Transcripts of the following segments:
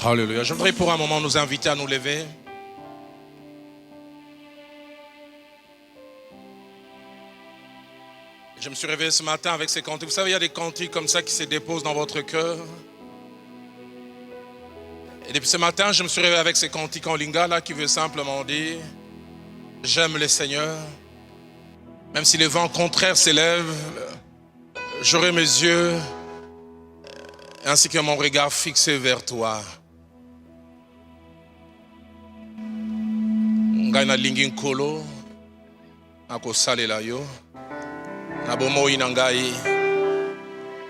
Alléluia. Je voudrais pour un moment nous inviter à nous lever. Je me suis réveillé ce matin avec ces cantiques. Vous savez, il y a des cantiques comme ça qui se déposent dans votre cœur. Et depuis ce matin, je me suis réveillé avec ces cantiques en lingala qui veut simplement dire « J'aime le Seigneur. Même si les vents contraires s'élèvent, j'aurai mes yeux ainsi que mon regard fixé vers toi. » Ngai na lingi nkolo akosalela yo na bomoi na ngai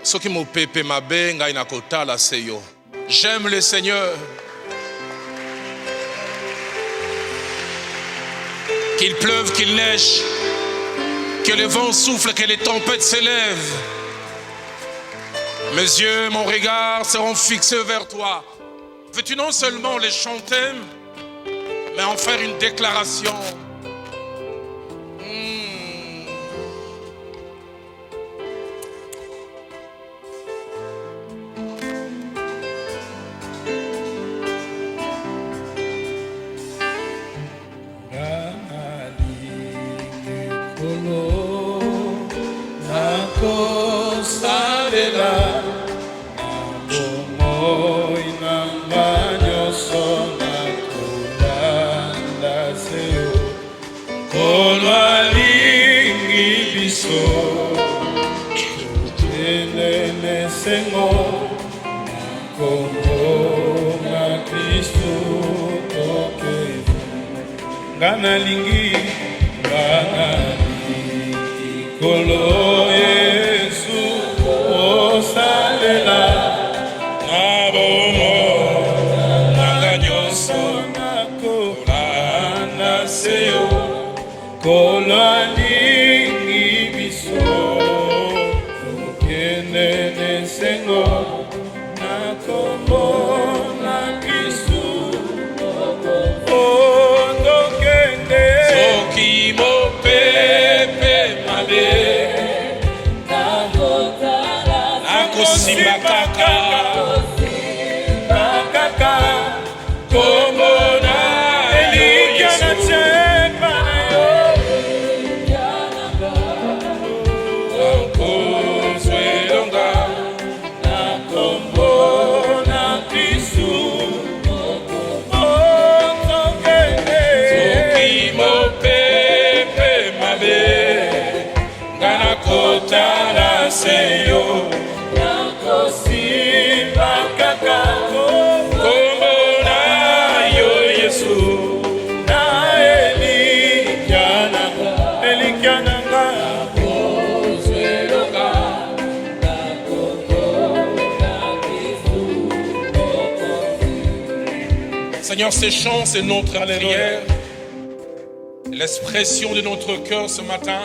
soki mopepe mabe ngai nakotala se yo. J'aime le Seigneur. Qu'il pleuve, qu'il neige, que le vent souffle, que les tempêtes s'élèvent, mes yeux, mon regard seront fixés vers toi. Veux-tu non seulement les chanter, mais en faire une déclaration? Gana lingi kolo Yesu osalela nabomo nanga nyonso nakolanda seyo kolo lingi biso okende nesengo nakomona Kristu Simbakaka komona elikana tsepa na yo nakozwelonga nakombona Kristu otokende soki mopepe mabe nga nakotala seyo Seigneur, ces chants, c'est notre prière, l'expression de notre cœur ce matin.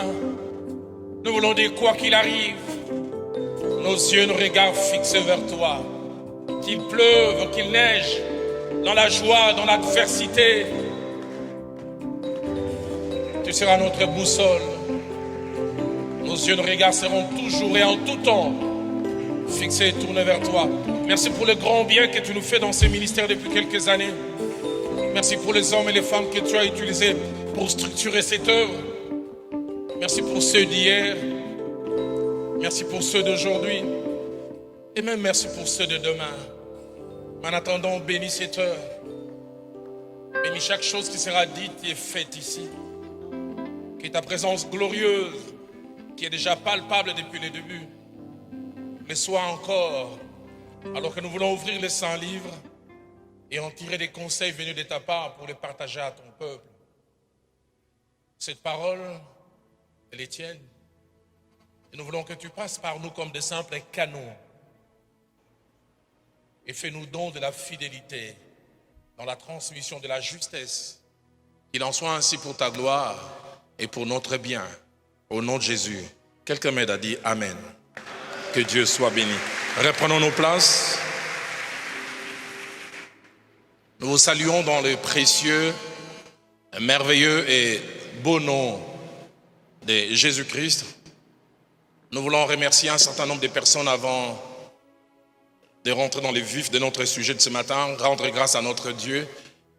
Nous voulons dire quoi qu'il arrive, nos yeux, nos regards fixés vers toi. Qu'il pleuve, qu'il neige, dans la joie, dans l'adversité, tu seras notre boussole. Nos yeux, nos regards seront toujours et en tout temps fixés et tournés vers toi. Merci pour le grand bien que tu nous fais dans ce ministère depuis quelques années. Merci pour les hommes et les femmes que tu as utilisés pour structurer cette œuvre. Merci pour ceux d'hier. Merci pour ceux d'aujourd'hui. Et même merci pour ceux de demain. En attendant, bénis cette heure. Bénis chaque chose qui sera dite et faite ici. Que ta présence glorieuse, qui est déjà palpable depuis le début, le soit encore, alors que nous voulons ouvrir les 100 livres et en tirer des conseils venus de ta part pour les partager à ton peuple. Cette parole, elle est tienne. Et nous voulons que tu passes par nous comme des simples canaux et fais-nous don de la fidélité dans la transmission de la justesse. Qu'il en soit ainsi pour ta gloire et pour notre bien. Au nom de Jésus. Quelqu'un m'aide à dire Amen. Que Dieu soit béni. Reprenons nos places. Nous vous saluons dans le précieux, merveilleux et beau nom de Jésus-Christ. Nous voulons remercier un certain nombre de personnes avant de rentrer dans le vif de notre sujet de ce matin, rendre grâce à notre Dieu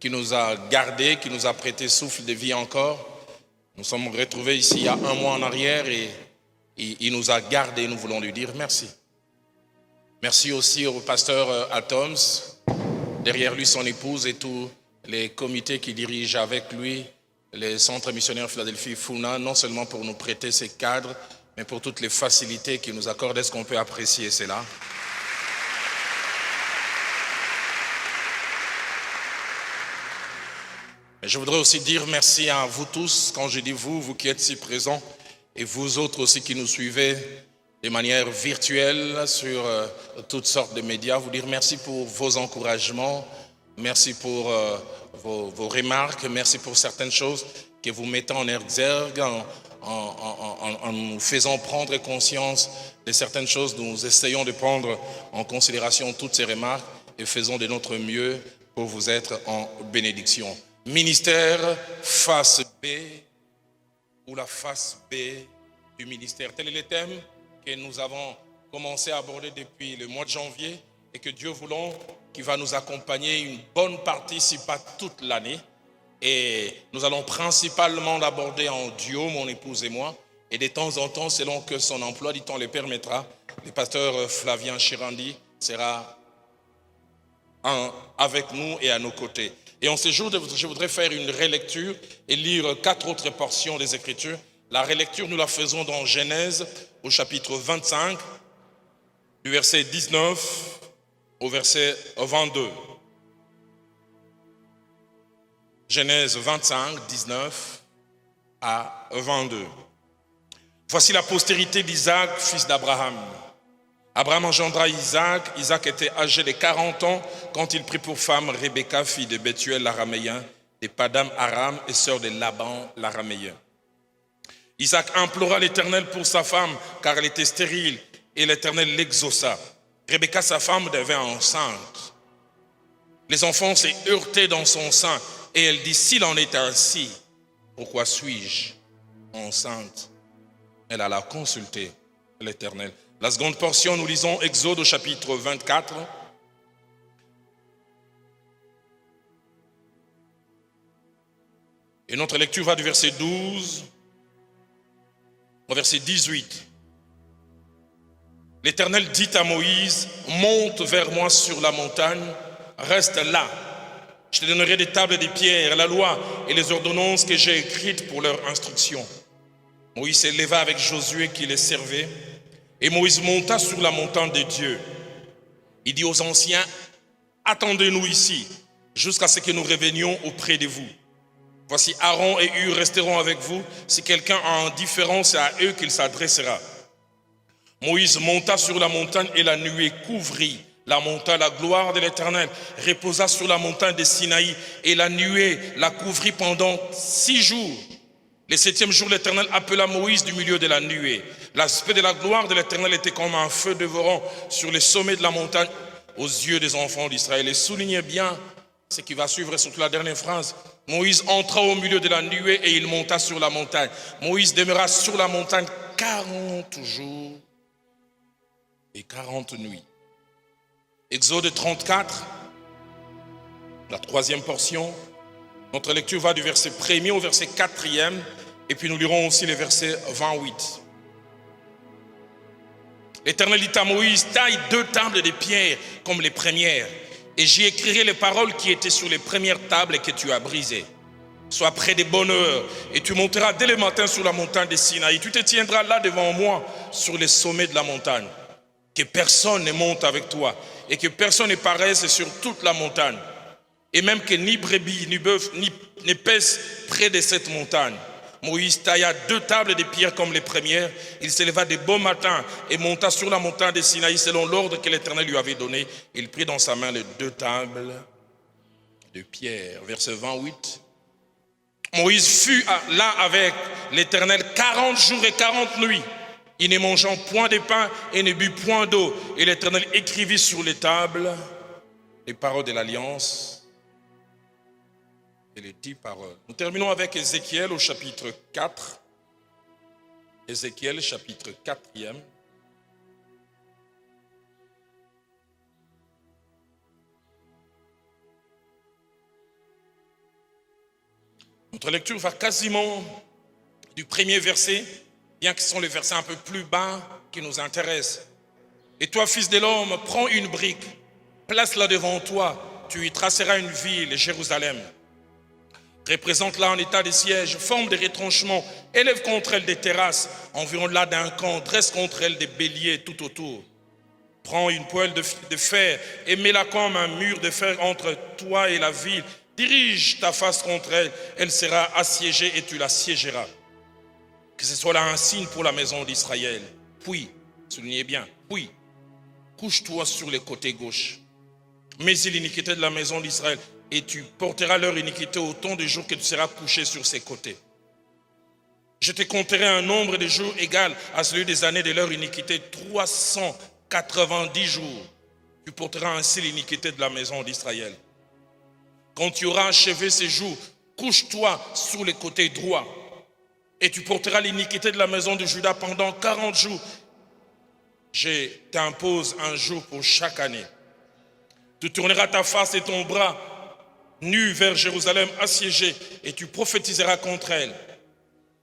qui nous a gardés, qui nous a prêté souffle de vie encore. Nous sommes retrouvés ici il y a un mois en arrière et il nous a gardés, nous voulons lui dire merci. Merci aussi au pasteur Atoms, derrière lui son épouse et tous les comités qui dirigent avec lui les centres missionnaires Philadelphie Funa, non seulement pour nous prêter ces cadres, mais pour toutes les facilités qu'ils nous accordent. Est-ce qu'on peut apprécier cela? Et je voudrais aussi dire merci à vous tous. Quand je dis vous, vous qui êtes si présents, et vous autres aussi qui nous suivez de manière virtuelle sur toutes sortes de médias, vous dire merci pour vos encouragements, merci pour vos remarques, merci pour certaines choses que vous mettez en exergue, en nous faisant prendre conscience de certaines choses. Nous essayons de prendre en considération toutes ces remarques et faisons de notre mieux pour vous être en bénédiction. Ministère face B ou la face B du ministère. Tel est le thème que nous avons commencé à aborder depuis le mois de janvier et que Dieu voulant, qui va nous accompagner une bonne partie, si pas toute l'année. Et nous allons principalement l'aborder en duo, mon épouse et moi. Et de temps en temps, selon que son emploi du temps le permettra, le pasteur Flavien Chirandi sera avec nous et à nos côtés. Et en ce jour, je voudrais faire une relecture et lire 4 autres portions des Écritures. La relecture, nous la faisons dans Genèse, au chapitre 25, du verset 19 au verset 22. Genèse 25, 19 à 22. Voici la postérité d'Isaac, fils d'Abraham. Abraham engendra Isaac. Isaac était âgé de 40 ans quand il prit pour femme Rebecca, fille de Bethuel l'araméen, de Padam Aram et sœur de Laban l'araméen. Isaac implora l'Éternel pour sa femme, car elle était stérile, et l'Éternel l'exauça. Rebecca, sa femme, devint enceinte. Les enfants s'est heurtés dans son sein, et elle dit, s'il en est ainsi, pourquoi suis-je enceinte? Elle alla consulter l'Éternel. La seconde portion, nous lisons Exode au chapitre 24. Et notre lecture va du verset 12 au verset 18. L'Éternel dit à Moïse, monte vers moi sur la montagne, reste là. Je te donnerai des tables de pierre, la loi et les ordonnances que j'ai écrites pour leur instruction. Moïse s'éleva avec Josué qui les servait. Et Moïse monta sur la montagne de Dieu. Il dit aux anciens, attendez-nous ici, jusqu'à ce que nous revenions auprès de vous. Voici Aaron et Hur resteront avec vous. Si quelqu'un a un différend, c'est à eux qu'il s'adressera. Moïse monta sur la montagne et la nuée couvrit la montagne. La gloire de l'Éternel reposa sur la montagne de Sinaï et la nuée la couvrit pendant 6 jours. Le 7e jour, l'Éternel appela Moïse du milieu de la nuée. L'aspect de la gloire de l'Éternel était comme un feu dévorant sur les sommets de la montagne aux yeux des enfants d'Israël. Et soulignez bien ce qui va suivre, surtout la dernière phrase. Moïse entra au milieu de la nuée et il monta sur la montagne. Moïse demeura sur la montagne 40 jours et 40 nuits. Exode 34, la 3e portion. Notre lecture va du verset 1er au verset 4e, et puis nous lirons aussi les versets 28. L'Éternel dit à Moïse, taille 2 tables de pierre comme les premières, et j'y écrirai les paroles qui étaient sur les premières tables et que tu as brisées. Sois près de bonne heure, et tu monteras dès le matin sur la montagne de Sinaï. Tu te tiendras là devant moi sur les sommets de la montagne. Que personne ne monte avec toi, et que personne ne paraisse sur toute la montagne. Et même que ni brebis, ni bœuf, ne pèsent près de cette montagne. Moïse tailla 2 tables de pierre comme les premières. Il s'éleva de bon matin et monta sur la montagne de Sinaï selon l'ordre que l'Éternel lui avait donné. Il prit dans sa main les 2 tables de pierre. Verset 28. Moïse fut là avec l'Éternel 40 jours et 40 nuits. Il ne mangeant point de pain et ne but point d'eau. Et l'Éternel écrivit sur les tables les paroles de l'alliance et les 10 paroles. Nous terminons avec Ézéchiel au chapitre 4. Ézéchiel chapitre 4e. Notre lecture va quasiment du premier verset, bien que ce sont les versets un peu plus bas qui nous intéressent. Et toi, fils de l'homme, prends une brique, place-la devant toi, tu y traceras une ville, Jérusalem. Représente-la en état de siège, forme des retranchements, élève contre elle des terrasses, environne-la d'un camp, dresse contre elle des béliers tout autour. Prends une poêle de fer et mets-la comme un mur de fer entre toi et la ville. Dirige ta face contre elle, elle sera assiégée et tu l'assiégeras. Que ce soit là un signe pour la maison d'Israël. Puis, soulignez bien, puis, couche-toi sur le côté gauche. Mets-y l'iniquité de la maison d'Israël et tu porteras leur iniquité autant de jours que tu seras couché sur ses côtés. Je te compterai un nombre de jours égal à celui des années de leur iniquité, 390 jours. Tu porteras ainsi l'iniquité de la maison d'Israël. Quand tu auras achevé ces jours, couche-toi sur le côté droit et tu porteras l'iniquité de la maison de Juda pendant 40 jours. Je t'impose un jour pour chaque année. Tu tourneras ta face et ton bras nu vers Jérusalem assiégée et tu prophétiseras contre elle.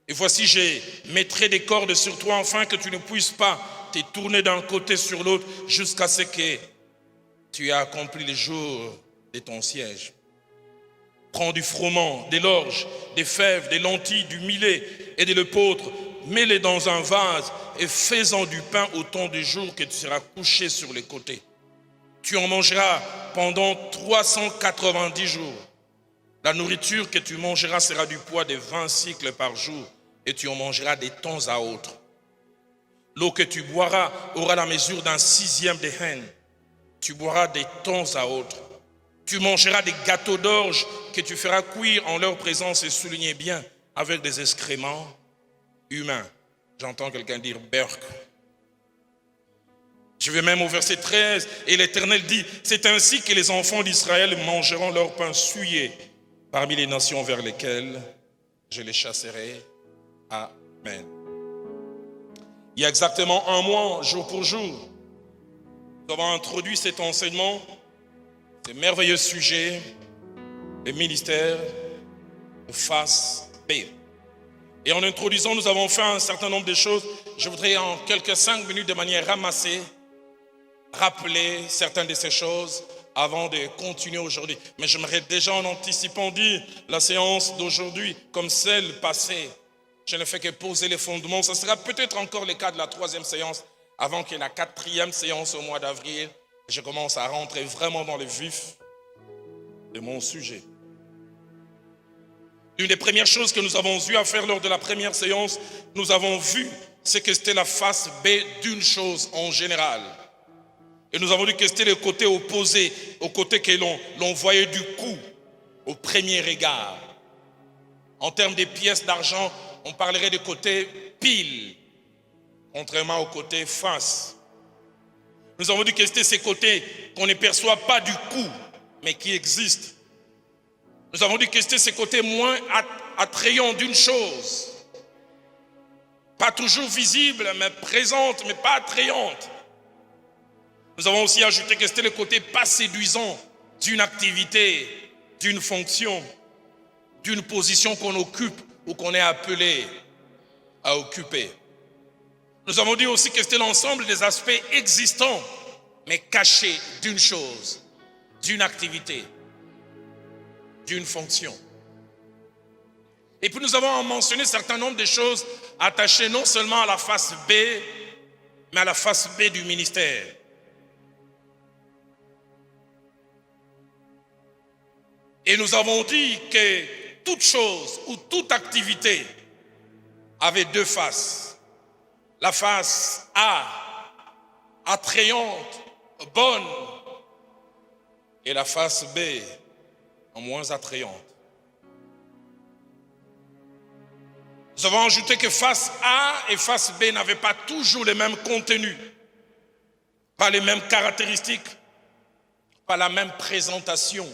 Et voici, je mettrai des cordes sur toi afin que tu ne puisses pas te tourner d'un côté sur l'autre jusqu'à ce que tu aies accompli les jours de ton siège. Prends du froment, de l'orge, des fèves, des lentilles, du millet et de l'épeautre, mets-les dans un vase et fais-en du pain autant de jours que tu seras couché sur les côtés. Tu en mangeras pendant 390 jours. La nourriture que tu mangeras sera du poids de 20 cycles par jour et tu en mangeras de temps à autre. L'eau que tu boiras aura la mesure d'un 6e de hin. Tu boiras de temps à autre. Tu mangeras des gâteaux d'orge que tu feras cuire en leur présence et soulignez bien avec des excréments humains. J'entends quelqu'un dire berk. Je vais même au verset 13 et l'Éternel dit, c'est ainsi que les enfants d'Israël mangeront leur pain souillé parmi les nations vers lesquelles je les chasserai. Amen. Il y a exactement un mois, jour pour jour, nous avons introduit cet enseignement, ce merveilleux sujet, le ministère de face B. Et en introduisant, nous avons fait un certain nombre de choses. Je voudrais en quelques 5 minutes de manière ramassée, rappeler certaines de ces choses avant de continuer aujourd'hui. Mais j'aimerais déjà en anticipant dire la séance d'aujourd'hui comme celle passée. Je ne fais que poser les fondements. Ce sera peut-être encore le cas de la 3e séance avant qu'il y ait la 4e séance au mois d'avril. Je commence à rentrer vraiment dans le vif de mon sujet. Une des premières choses que nous avons eu à faire lors de la première séance, nous avons vu ce que c'était la face B d'une chose en général. Et nous avons dit que c'était le côté opposé, au côté que l'on voyait du coup, au premier regard. En termes de pièces d'argent, on parlerait du côté pile, contrairement au côté face. Nous avons dit que c'était ces côtés qu'on ne perçoit pas du coup, mais qui existent. Nous avons dit que c'était ces côtés moins attrayants d'une chose. Pas toujours visible, mais présente, mais pas attrayante. Nous avons aussi ajouté que c'était le côté pas séduisant d'une activité, d'une fonction, d'une position qu'on occupe ou qu'on est appelé à occuper. Nous avons dit aussi que c'était l'ensemble des aspects existants, mais cachés d'une chose, d'une activité, d'une fonction. Et puis nous avons mentionné un certain nombre de choses attachées non seulement à la face B, mais à la face B du ministère. Et nous avons dit que toute chose ou toute activité avait 2 faces. La face A, attrayante, bonne, et la face B, moins attrayante. Nous avons ajouté que face A et face B n'avaient pas toujours le même contenu, pas les mêmes caractéristiques, pas la même présentation.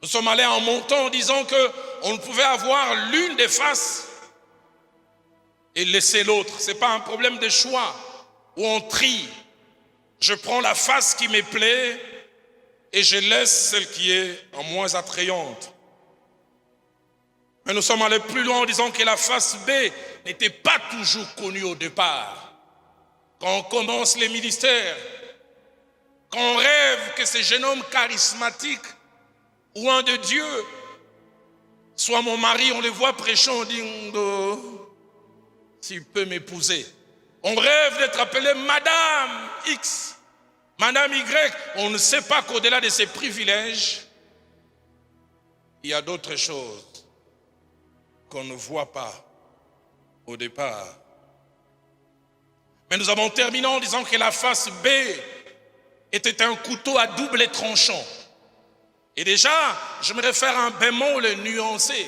Nous sommes allés en montant en disant qu'on ne pouvait avoir l'une des faces et laisser l'autre. Ce n'est pas un problème de choix où on trie. Je prends la face qui me plaît et je laisse celle qui est en moins attrayante. Mais nous sommes allés plus loin en disant que la face B n'était pas toujours connue au départ. Quand on commence les ministères, quand on rêve que ce jeune homme charismatique ou un de Dieu soit mon mari, on le voit prêchant, on dit s'il peut m'épouser. On rêve d'être appelé Madame X, Madame Y. On ne sait pas qu'au-delà de ces privilèges, il y a d'autres choses qu'on ne voit pas au départ. Mais nous avons terminé en disant que la face B était un couteau à double tranchant. Et déjà, j'aimerais faire un bémol nuancé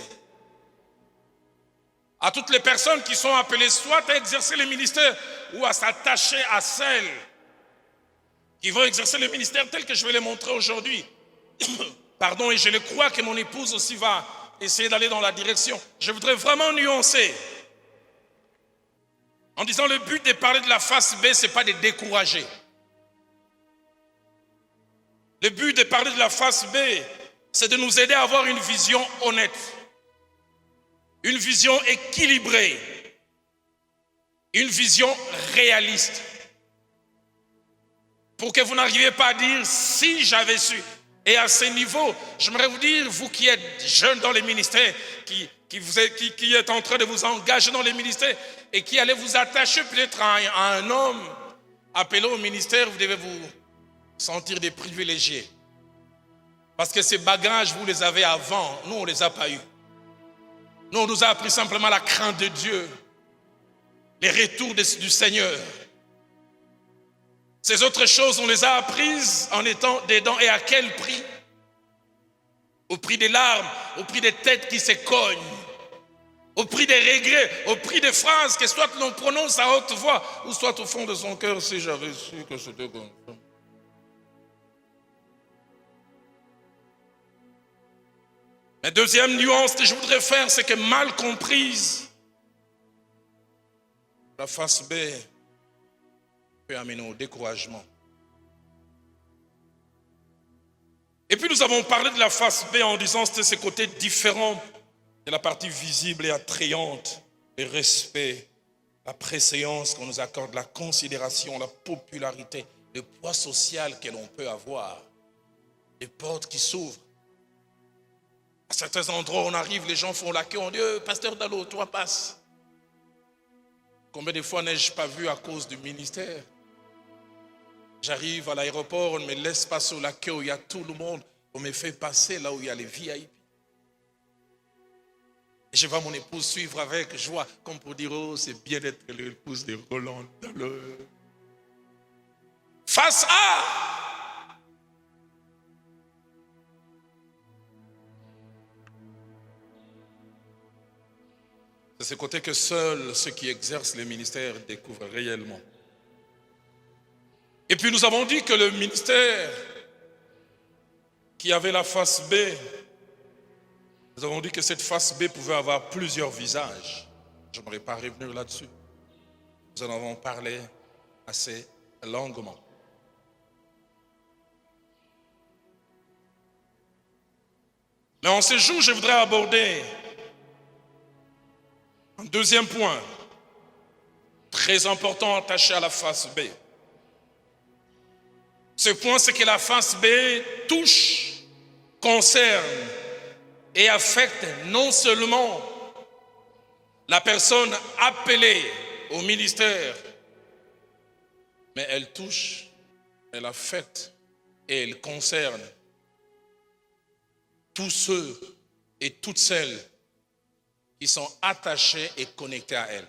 à toutes les personnes qui sont appelées soit à exercer le ministère ou à s'attacher à celles qui vont exercer le ministère tel que je vais les montrer aujourd'hui. Pardon, et je le crois que mon épouse aussi va essayer d'aller dans la direction. Je voudrais vraiment nuancer en disant le but de parler de la face B, ce n'est pas de décourager. Le but de parler de la face B, c'est de nous aider à avoir une vision honnête, une vision équilibrée, une vision réaliste. Pour que vous n'arriviez pas à dire si j'avais su. Et à ce niveau, j'aimerais vous dire, vous qui êtes jeunes dans les ministères, qui êtes en train de vous engager dans les ministères et qui allez vous attacher peut-être à un homme appelé au ministère, vous devez vous sentir des privilégiés. Parce que ces bagages, vous les avez avant, nous on ne les a pas eus. Nous on nous a appris simplement la crainte de Dieu, les retours du Seigneur. Ces autres choses, on les a apprises en étant dedans. Et à quel prix? Au prix des larmes, au prix des têtes qui se cognent, au prix des regrets, au prix des phrases que soit l'on prononce à haute voix, ou soit au fond de son cœur, si j'avais su que c'était comme ça. La deuxième nuance que je voudrais faire, c'est que mal comprise, la face B peut amener au découragement. Et puis nous avons parlé de la face B en disant que c'était ce côté différent de la partie visible et attrayante, le respect, la préséance qu'on nous accorde, la considération, la popularité, le poids social que l'on peut avoir, les portes qui s'ouvrent. À certains endroits où on arrive, les gens font la queue, on dit pasteur Dalo, toi passe. Combien de fois n'ai-je pas vu à cause du ministère? J'arrive à l'aéroport, on me laisse passer la queue où il y a tout le monde. On me fait passer là où il y a les VIP. Et je vois mon épouse suivre avec joie, comme pour dire, oh, c'est bien d'être l'épouse de Roland. Face A. C'est ce côté que seuls ceux qui exercent le ministère découvrent réellement. Et puis nous avons dit que le ministère qui avait la face B, nous avons dit que cette face B pouvait avoir plusieurs visages. Je n'aimerais pas revenir là-dessus. Nous en avons parlé assez longuement. Mais en ce jour, je voudrais aborder un deuxième point, très important attaché à la face B. Ce point, c'est que la face B touche, concerne et affecte non seulement la personne appelée au ministère, mais elle touche, elle affecte et elle concerne tous ceux et toutes celles qui sont attachés et connectés à elle,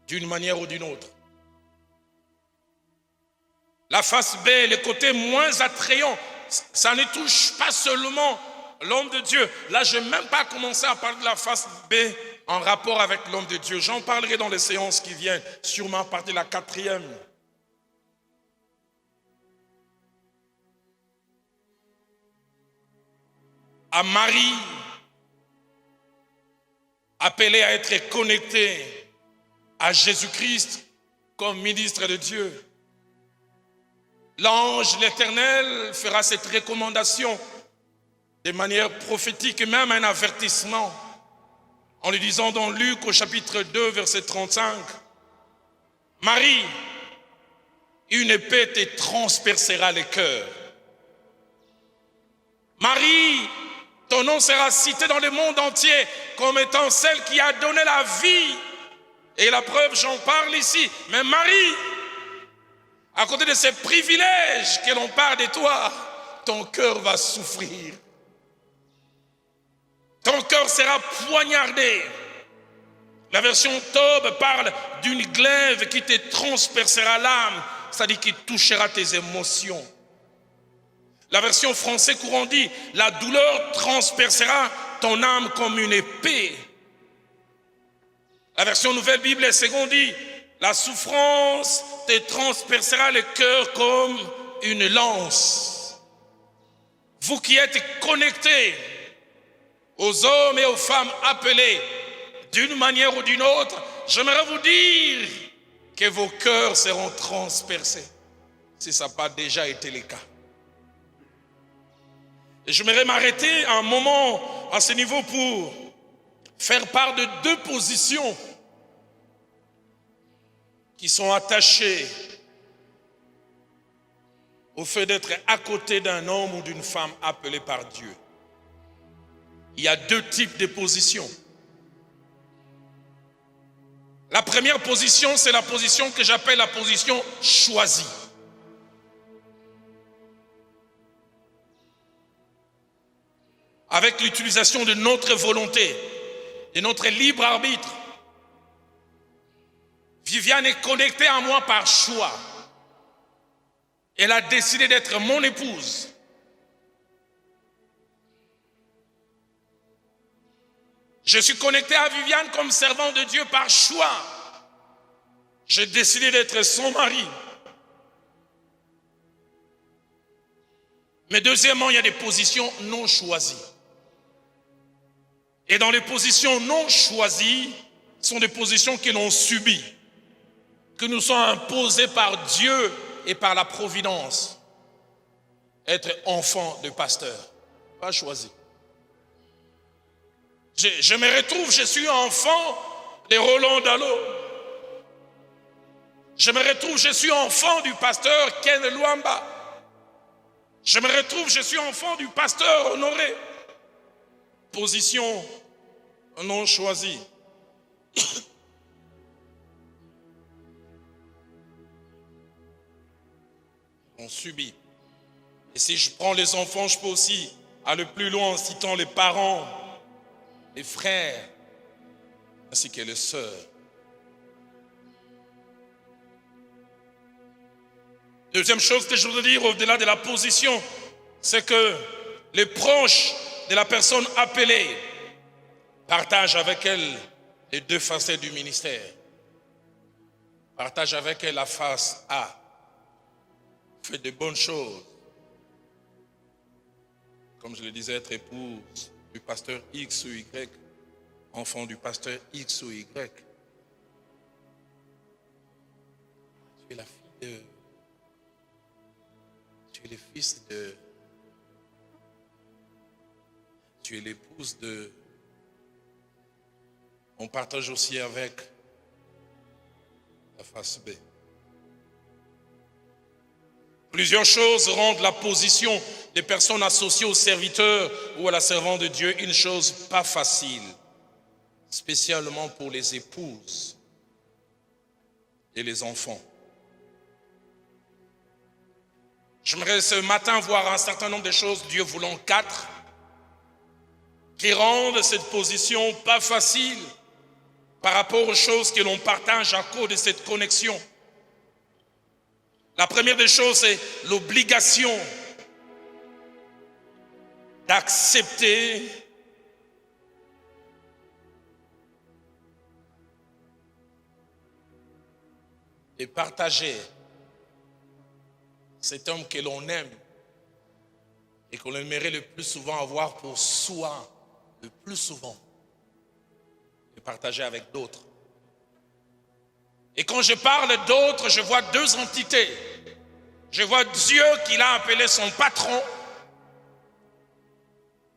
d'une manière ou d'une autre. La face B, le côté moins attrayant, ça ne touche pas seulement l'homme de Dieu. Là, je n'ai même pas commencé à parler de la face B en rapport avec l'homme de Dieu. J'en parlerai dans les séances qui viennent, sûrement à partir de la 4e. À Marie, appelée à être connectée à Jésus-Christ comme ministre de Dieu. L'ange, l'Éternel, fera cette recommandation de manière prophétique et même un avertissement en lui disant dans Luc au chapitre 2 verset 35, Marie, une épée te transpercera le cœur. Marie, ton nom sera cité dans le monde entier comme étant celle qui a donné la vie. Et la preuve, j'en parle ici. Mais Marie, à côté de ces privilèges que l'on parle de toi, ton cœur va souffrir. Ton cœur sera poignardé. La version Tob parle d'une glaive qui te transpercera l'âme, c'est-à-dire qui touchera tes émotions. La version français courant dit, la douleur transpercera ton âme comme une épée. La version Nouvelle Bible seconde dit, la souffrance te transpercera le cœur comme une lance. Vous qui êtes connectés aux hommes et aux femmes appelés d'une manière ou d'une autre, j'aimerais vous dire que vos cœurs seront transpercés, si ça n'a pas déjà été le cas. Et j'aimerais m'arrêter un moment à ce niveau pour faire part de deux positions qui sont attachées au fait d'être à côté d'un homme ou d'une femme appelée par Dieu. Il y a deux types de positions. La première position, c'est la position que j'appelle la position choisie. Avec l'utilisation de notre volonté, de notre libre arbitre. Viviane est connectée à moi par choix. Elle a décidé d'être mon épouse. Je suis connecté à Viviane comme servant de Dieu par choix. J'ai décidé d'être son mari. Mais deuxièmement, il y a des positions non choisies. Et dans les positions non choisies, ce sont des positions que l'on subit, que nous sommes imposées par Dieu et par la providence. Être enfant de pasteur, pas choisi. Je me retrouve, je suis enfant de Roland Dallot. Je me retrouve, je suis enfant du pasteur Ken Luamba. Je me retrouve, je suis enfant du pasteur Honoré. Position non choisie. On subit. Et si je prends les enfants, je peux aussi aller plus loin en citant les parents, les frères, ainsi que les sœurs. Deuxième chose que je voudrais dire au-delà de la position, c'est que les proches de la personne appelée partagent avec elle les deux facettes du ministère. Partagent avec elle la face A. Fait de bonnes choses. Comme je le disais, être épouse du pasteur X ou Y, enfant du pasteur X ou Y. Tu es la fille de... Tu es le fils de... Tu es l'épouse de... On partage aussi avec la face B. Plusieurs choses rendent la position des personnes associées au serviteur ou à la servante de Dieu une chose pas facile, spécialement pour les épouses et les enfants. J'aimerais ce matin voir un certain nombre de choses, Dieu voulant 4, qui rendent cette position pas facile par rapport aux choses que l'on partage à cause de cette connexion. La première des choses, c'est l'obligation d'accepter et partager cet homme que l'on aime et qu'on aimerait le plus souvent avoir pour soi, le plus souvent, et partager avec d'autres. Et quand je parle d'autres, je vois deux entités. Je vois Dieu qu'il a appelé son patron.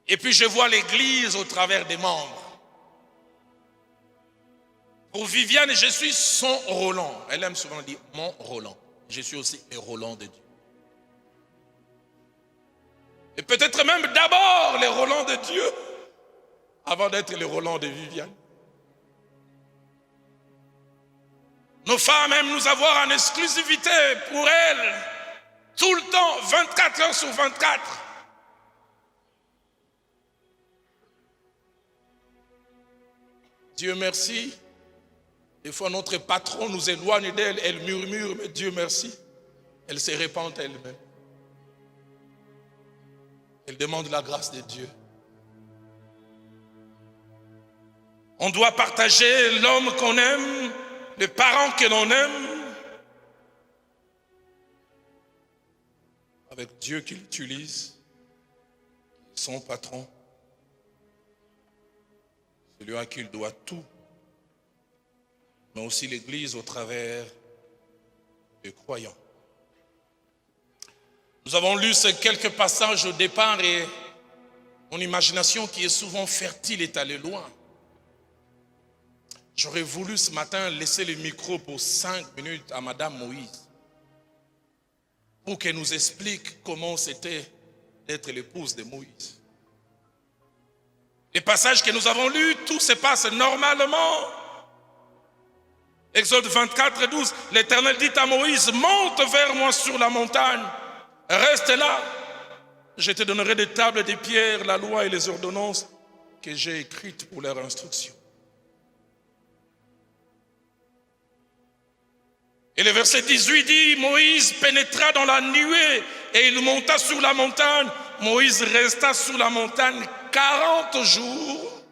Et puis je vois l'église au travers des membres. Pour Viviane, je suis son Roland. Elle aime souvent dire mon Roland. Je suis aussi un Roland de Dieu. Et peut-être même d'abord les Roland de Dieu avant d'être les Roland de Viviane. Nos femmes aiment nous avoir en exclusivité pour elles, tout le temps, 24 heures sur 24. Dieu merci. Des fois, notre patron nous éloigne d'elle, elle murmure, mais Dieu merci. Elle se répand elle-même. Elle demande la grâce de Dieu. On doit partager l'homme qu'on aime, les parents que l'on aime, avec Dieu qui l'utilise, son patron, celui à qui il doit tout, mais aussi l'Église au travers des croyants. Nous avons lu ces quelques passages au départ et mon imagination qui est souvent fertile est allée loin. J'aurais voulu ce matin laisser le micro pour 5 minutes à Madame Moïse pour qu'elle nous explique comment c'était d'être l'épouse de Moïse. Les passages que nous avons lus, tout se passe normalement. Exode 24, 12, l'Éternel dit à Moïse, monte vers moi sur la montagne, reste là, je te donnerai des tables de pierre, la loi et les ordonnances que j'ai écrites pour leur instruction. Et le verset 18 dit, Moïse pénétra dans la nuée et il monta sur la montagne. Moïse resta sur la montagne 40 jours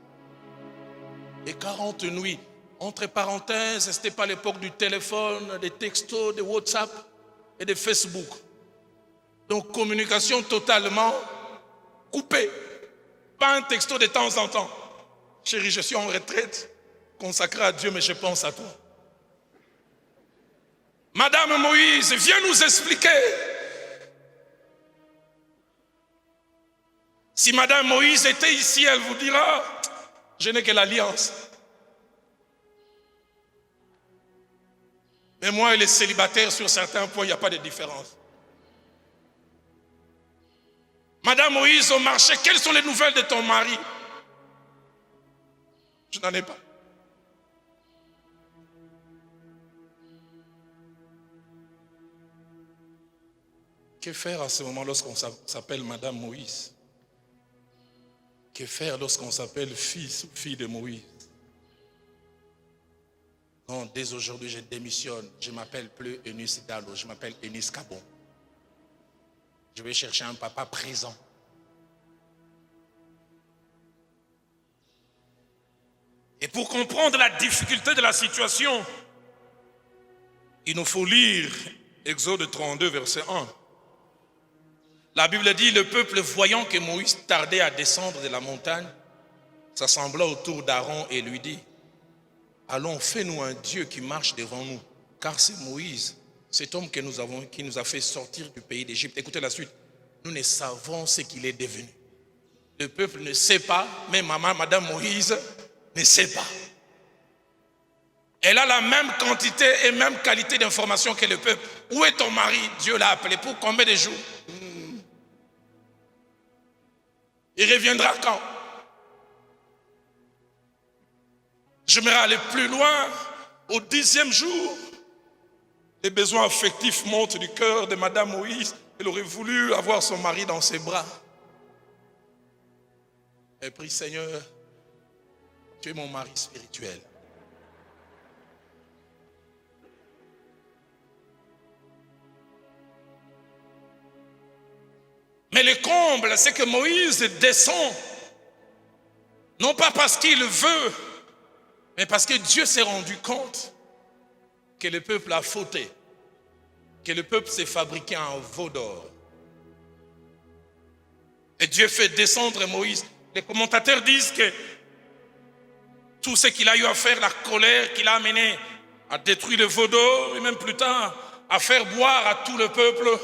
et 40 nuits. Entre parenthèses, ce n'était pas l'époque du téléphone, des textos, des WhatsApp et des Facebook. Donc communication totalement coupée. Pas un texto de temps en temps. Chérie, je suis en retraite, consacré à Dieu, mais je pense à toi. Madame Moïse, viens nous expliquer. Si Madame Moïse était ici, elle vous dira, je n'ai que l'alliance. Mais moi et les célibataires, sur certains points, il n'y a pas de différence. Madame Moïse, au marché, quelles sont les nouvelles de ton mari? Je n'en ai pas. Que faire à ce moment lorsqu'on s'appelle Madame Moïse? Que faire lorsqu'on s'appelle fils ou fille de Moïse? Non, dès aujourd'hui, je démissionne. Je ne m'appelle plus Eunice Dalo, je m'appelle Eunice Cabon. Je vais chercher un papa présent. Et pour comprendre la difficulté de la situation, il nous faut lire Exode 32, verset 1. La Bible dit, le peuple voyant que Moïse tardait à descendre de la montagne, s'assembla autour d'Aaron et lui dit, allons, fais-nous un Dieu qui marche devant nous, car c'est Moïse, cet homme que nous avons, qui nous a fait sortir du pays d'Égypte. Écoutez la suite. Nous ne savons ce qu'il est devenu. Le peuple ne sait pas, mais Madame Moïse ne sait pas. Elle a la même quantité et même qualité d'information que le peuple. Où est ton mari? Dieu l'a appelé pour combien de jours? Il reviendra quand? J'aimerais aller plus loin. Au 10e jour, les besoins affectifs montent du cœur de Madame Moïse. Elle aurait voulu avoir son mari dans ses bras. Elle prie, Seigneur, tu es mon mari spirituel. Mais le comble, c'est que Moïse descend, non pas parce qu'il veut, mais parce que Dieu s'est rendu compte que le peuple a fauté, que le peuple s'est fabriqué un veau d'or. Et Dieu fait descendre Moïse. Les commentateurs disent que tout ce qu'il a eu à faire, la colère qu'il a amené à détruire le veau d'or, et même plus tard, à faire boire à tout le peuple,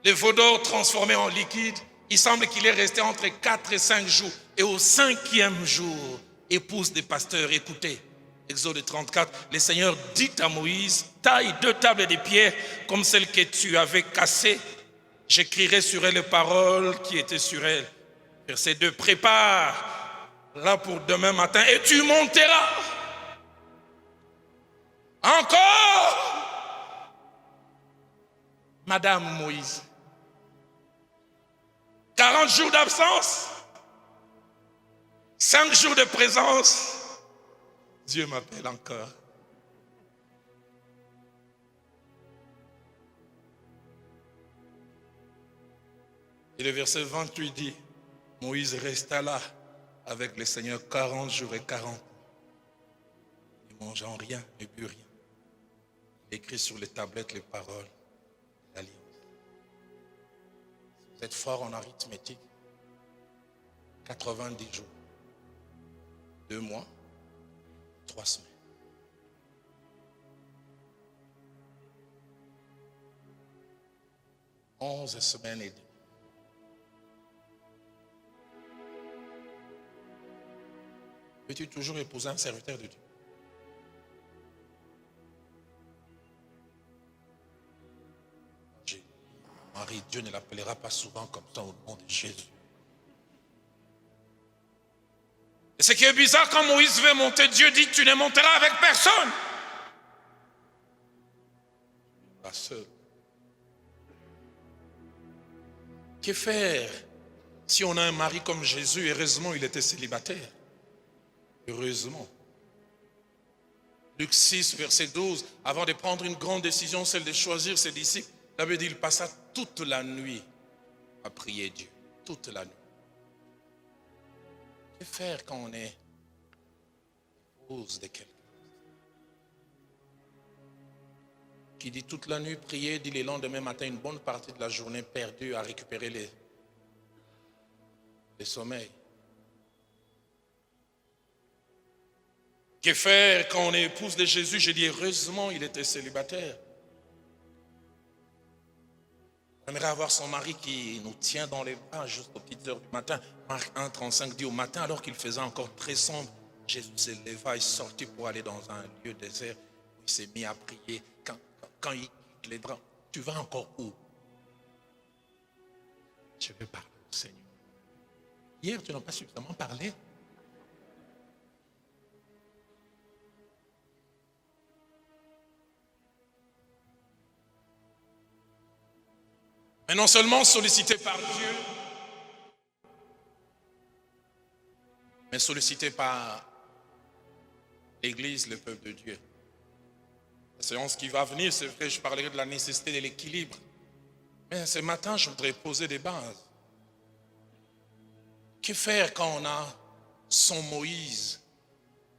les veaux d'or transformés en liquide, Il semble qu'il est resté entre 4 et 5 jours. Et au 5e jour, épouse des pasteurs, écoutez, Exode 34, le Seigneur dit à Moïse, taille 2 tables de pierre comme celles que tu avais cassées. J'écrirai sur elles les paroles qui étaient sur elles. Verset 2, prépare là pour demain matin et tu monteras. Encore, Madame Moïse. 40 jours d'absence, 5 jours de présence. Dieu m'appelle encore. Et le verset 28 dit, Moïse resta là avec le Seigneur 40 jours et 40. Ne mangeant rien, ne but rien. Il écrit sur les tablettes les paroles de l'alliance. Vous êtes fort en arithmétique. 90 jours. 2 mois. 3 semaines. « 11 semaines et demie. Peux-tu toujours épouser un serviteur de Dieu? Marie, Dieu ne l'appellera pas souvent comme ça au nom de Jésus. Et ce qui est bizarre, quand Moïse veut monter, Dieu dit, tu ne monteras avec personne. Pas seul. Que faire si on a un mari comme Jésus? Heureusement, il était célibataire. Heureusement. Luc 6, verset 12, avant de prendre une grande décision, celle de choisir ses disciples, la Bible dit, il passa toute la nuit à prier Dieu. Toute la nuit. Que faire quand on est épouse de quelqu'un? Qui dit toute la nuit prier, dit le lendemain matin, une bonne partie de la journée perdue à récupérer les sommeils. Que faire quand on est épouse de Jésus? J'ai dit heureusement il était célibataire. J'aimerais avoir son mari qui nous tient dans les bras jusqu'aux petites heures du matin. Marc 1, 35 dit au matin, alors qu'il faisait encore très sombre, Jésus se leva et sortit pour aller dans un lieu désert. Il s'est mis à prier. Quand il quitte les draps, tu vas encore où? Je veux parler au Seigneur. Hier, tu n'as pas suffisamment parlé. Mais non seulement sollicité par Dieu, mais sollicité par l'Église, le peuple de Dieu. La séance qui va venir, c'est vrai, je parlerai de la nécessité de l'équilibre. Mais ce matin, je voudrais poser des bases. Que faire quand on a son Moïse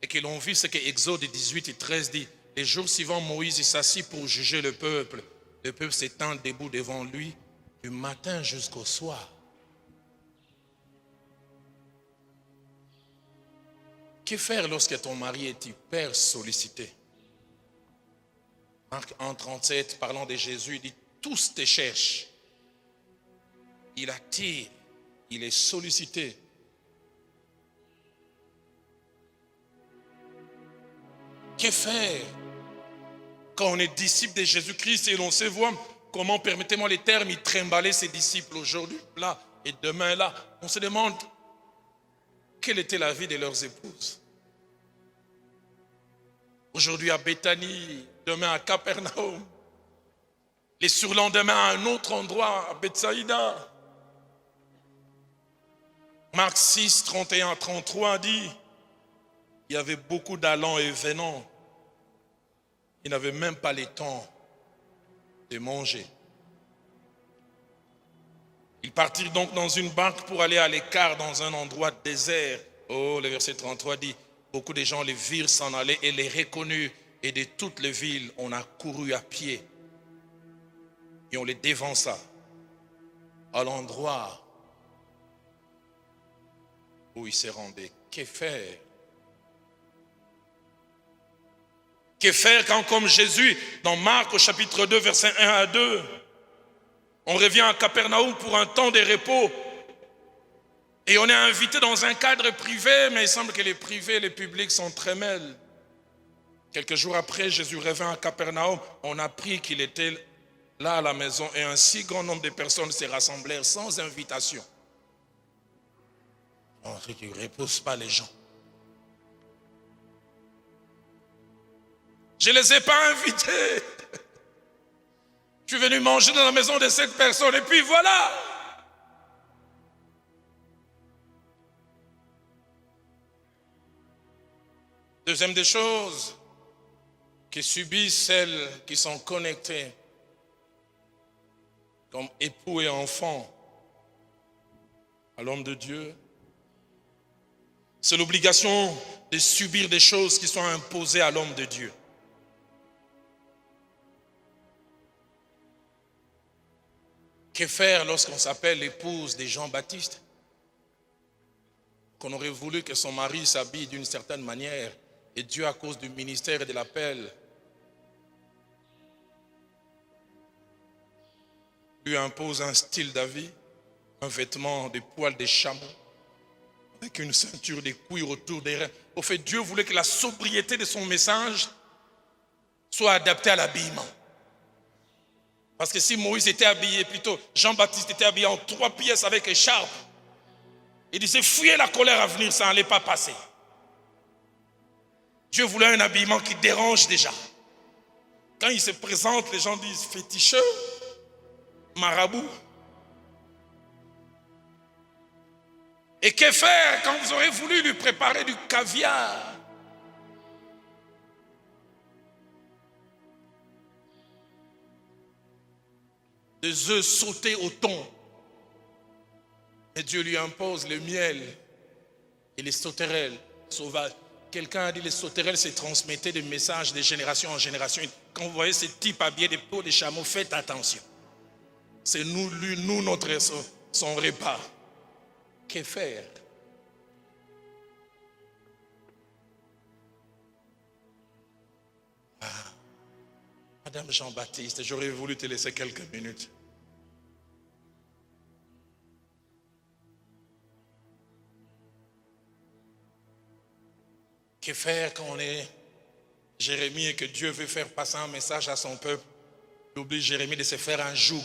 et que l'on vit ce que Exode 18 et 13 dit? Les jours suivants, Moïse s'assit pour juger le peuple. Le peuple s'étend debout devant lui du matin jusqu'au soir. Que faire lorsque ton mari est hyper sollicité? Marc 1, 37, parlant de Jésus, il dit, tous te cherchent. Il attire, il est sollicité. Que faire quand on est disciple de Jésus-Christ et l'on sait voir comment, permettez-moi les termes, il trimballait ses disciples aujourd'hui, là, et demain, là. On se demande quelle était la vie de leurs épouses. Aujourd'hui à Béthanie, demain à Capernaum, les surlendemain à un autre endroit, à Bethsaïda. Marc 6, 31, 33 dit, il y avait beaucoup d'allants et venants. Ils n'avaient même pas le temps de manger. Ils partirent donc dans une barque pour aller à l'écart dans un endroit désert. Oh, le verset 33 dit, beaucoup de gens les virent s'en aller et les reconnurent. Et de toutes les villes, on a couru à pied. Et on les dévança à l'endroit où ils se rendaient. Que faire? Que faire quand, comme Jésus, dans Marc au chapitre 2, versets 1 à 2, on revient à Capernaum pour un temps de repos Et on est invité dans un cadre privé, mais il semble que les privés et les publics sont très mêlés. Quelques jours après, Jésus revint à Capernaum. On a appris qu'il était là à la maison et un si grand nombre de personnes se rassemblèrent sans invitation. On dit qu'il ne repousse pas les gens. Je ne les ai pas invités. Je suis venu manger dans la maison de cette personne et puis voilà. Deuxième des choses qui subissent celles qui sont connectées comme époux et enfants à l'homme de Dieu, c'est l'obligation de subir des choses qui sont imposées à l'homme de Dieu. Que faire lorsqu'on s'appelle l'épouse de Jean-Baptiste? Qu'on aurait voulu que son mari s'habille d'une certaine manière et Dieu, à cause du ministère et de l'appel, lui impose un style d'avis, un vêtement de poils de chameau, avec une ceinture de cuir autour des reins. Au fait, Dieu voulait que la sobriété de son message soit adaptée à l'habillement. Parce que si Moïse était habillé, plutôt Jean-Baptiste était habillé en 3 pièces avec écharpe, il disait fuyez la colère à venir, ça n'allait pas passer. Dieu voulait un habillement qui dérange déjà. Quand il se présente, les gens disent féticheur, marabout. Et que faire quand vous aurez voulu lui préparer du caviar? Des œufs sautés au thon. Et Dieu lui impose le miel et les sauterelles sauvages. Quelqu'un a dit que les sauterelles se transmettaient des messages de génération en génération. Quand vous voyez ces types habillés de peaux de chameau, faites attention. C'est nous notre son repas. Que faire? Madame Jean-Baptiste, j'aurais voulu te laisser quelques minutes. Que faire quand on est Jérémie et que Dieu veut faire passer un message à son peuple? Il oblige Jérémie de se faire un joug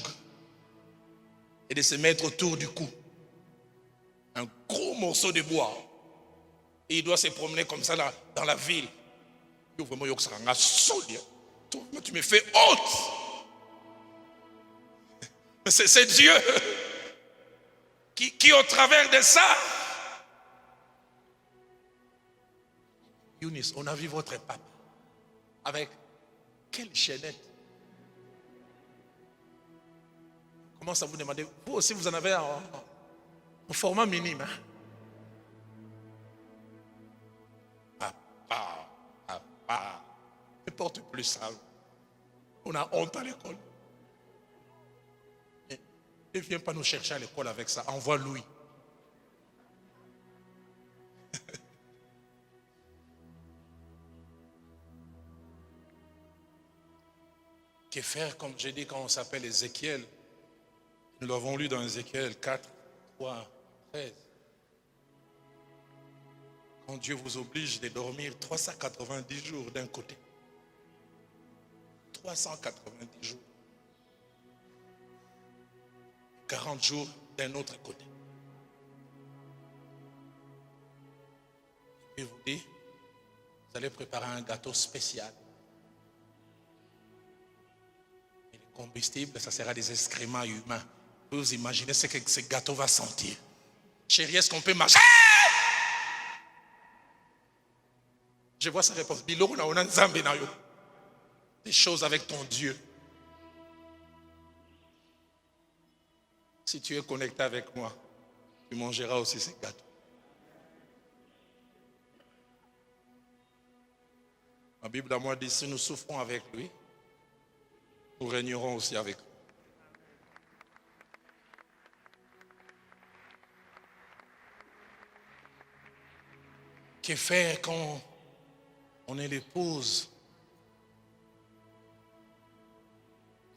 et de se mettre autour du cou. Un gros morceau de bois. Et il doit se promener comme ça dans la ville. Tu me fais honte. Mais c'est Dieu qui au travers de ça. Younis, on a vu votre papa avec quelle chaînette? Comment ça vous demandez? Vous aussi vous en avez un format minime. Hein? Papa, ne porte plus ça. On a honte à l'école. Ne viens pas nous chercher à l'école avec ça. Envoie Louis. Que faire, comme j'ai dit, quand on s'appelle Ézéchiel? Nous l'avons lu dans Ézéchiel 4, 3, 13. Quand Dieu vous oblige de dormir 390 jours d'un côté. 390 jours. 40 jours d'un autre côté. Et vous dit, vous allez préparer un gâteau spécial. Et le combustible, ça sera des excréments humains. Vous imaginez ce que ce gâteau va sentir. Chérie, est-ce qu'on peut marcher? Je vois sa réponse. Des choses avec ton Dieu. Si tu es connecté avec moi, tu mangeras aussi ces gâteaux. La Bible à moi dit, si nous souffrons avec lui, nous régnerons aussi avec lui. Que faire quand on est l'épouse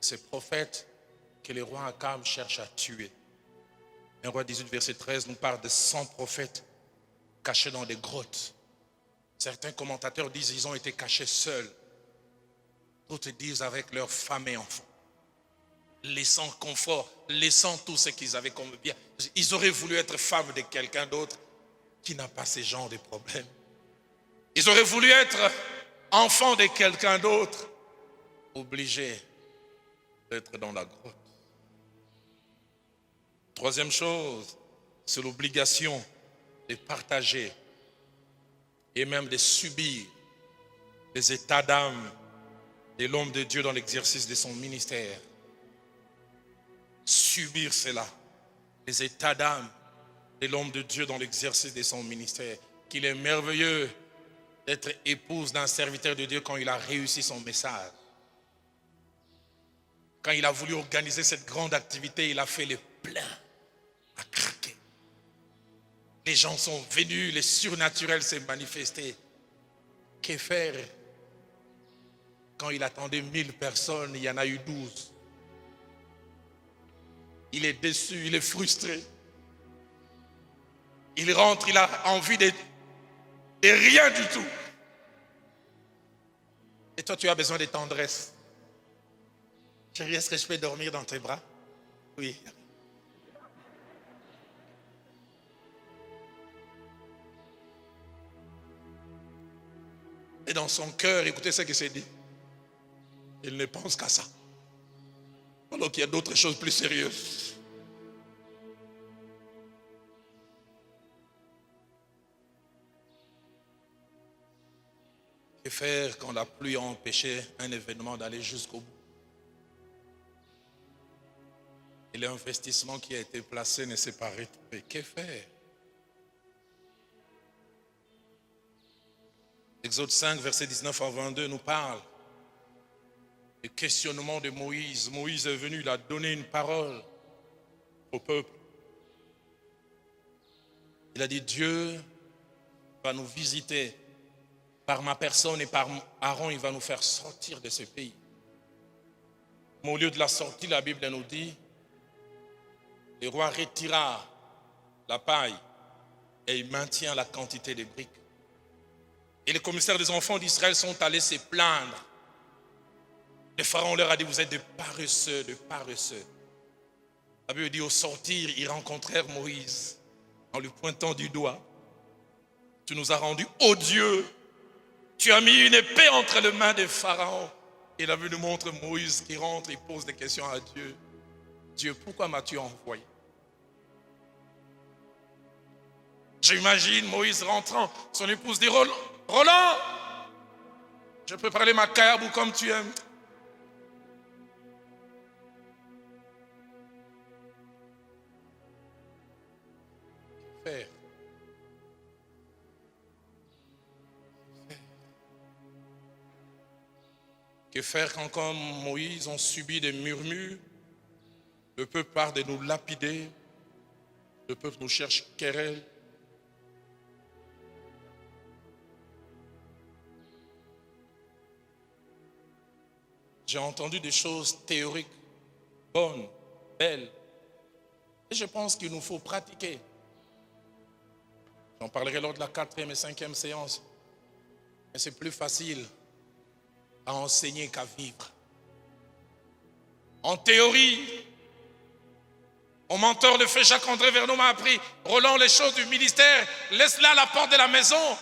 de ces prophètes que le roi Akab cherche à tuer? 1 Roi 18, verset 13 nous parle de 100 prophètes cachés dans des grottes. Certains commentateurs disent qu'ils ont été cachés seuls. D'autres disent avec leurs femmes et enfants. Laissant confort, laissant tout ce qu'ils avaient comme bien. Ils auraient voulu être femmes de quelqu'un d'autre qui n'a pas ce genre de problème. Ils auraient voulu être enfants de quelqu'un d'autre, obligés d'être dans la grotte. Troisième chose, c'est l'obligation de partager et même de subir les états d'âme de l'homme de Dieu dans l'exercice de son ministère. Subir cela, les états d'âme de l'homme de Dieu dans l'exercice de son ministère. Qu'il est merveilleux d'être épouse d'un serviteur de Dieu quand il a réussi son message. Quand il a voulu organiser cette grande activité, il a fait le plein à craquer. Les gens sont venus, le surnaturel s'est manifesté. Que faire quand il attendait 1000 personnes, il y en a eu 12. Il est déçu, il est frustré. Il rentre, il a envie de rien du tout. Et toi, tu as besoin de tendresse. Chérie, est-ce que je peux dormir dans tes bras? Oui. Et dans son cœur, écoutez ce qu'il s'est dit. Il ne pense qu'à ça. Alors qu'il y a d'autres choses plus sérieuses. Que faire quand la pluie a empêché un événement d'aller jusqu'au bout? Et l'investissement qui a été placé ne s'est pas retrouvé. Que faire? Exode 5, verset 19 à 22 nous parle du questionnement de Moïse. Moïse est venu, il a donné une parole au peuple. Il a dit, Dieu va nous visiter par ma personne et par Aaron, il va nous faire sortir de ce pays. Mais au lieu de la sortie, la Bible nous dit, le roi retira la paille et il maintient la quantité de briques. Et les commissaires des enfants d'Israël sont allés se plaindre. Le pharaon leur a dit, vous êtes des paresseux, des paresseux. La Bible dit, au sortir, ils rencontrèrent Moïse en lui pointant du doigt. Tu nous as rendus odieux. Tu as mis une épée entre les mains des pharaons. Et la Bible nous montre Moïse qui rentre et pose des questions à Dieu. Dieu, pourquoi m'as-tu envoyé? J'imagine Moïse rentrant, son épouse dit, Roland, je peux parler ma carabou comme tu aimes. Faire. Que faire quand, comme Moïse, on subit des murmures? Le peuple part de nous lapider. Le peuple nous cherche querelle. J'ai entendu des choses théoriques, bonnes, belles. Et je pense qu'il nous faut pratiquer. J'en parlerai lors de la 4e et 5e séance. Mais c'est plus facile à enseigner qu'à vivre. En théorie, mon mentor, le frère Jacques-André Vernon, m'a appris, Roland, les choses du ministère, laisse-la à la porte de la maison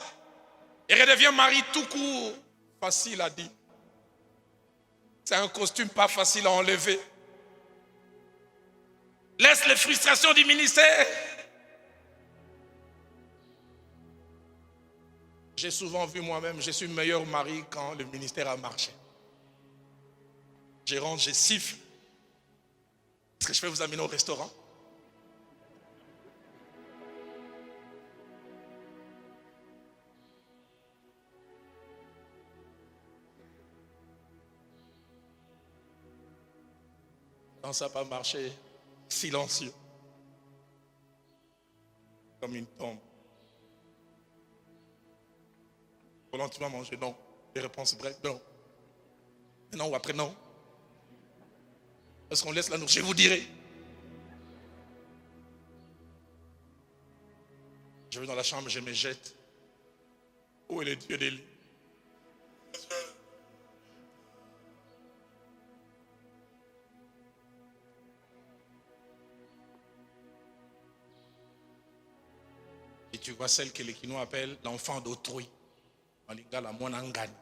et redevient mari tout court. Facile à dire. C'est un costume pas facile à enlever. Laisse les frustrations du ministère. J'ai souvent vu moi-même, je suis meilleur mari quand le ministère a marché. Je rentre, je siffle. Est-ce que je peux vous amener au restaurant? Quand ça n'a pas marché, silencieux. Comme une tombe. Pendant tu vas manger, non. Les réponses brèves, non. Non ou après, non. Est-ce qu'on laisse la nourriture? Je vous dirai. Je vais dans la chambre, je me jette. Où est le Dieu d'Élie? Et tu vois celle que les Kinois appellent l'enfant d'autrui. En lingala, la monangani.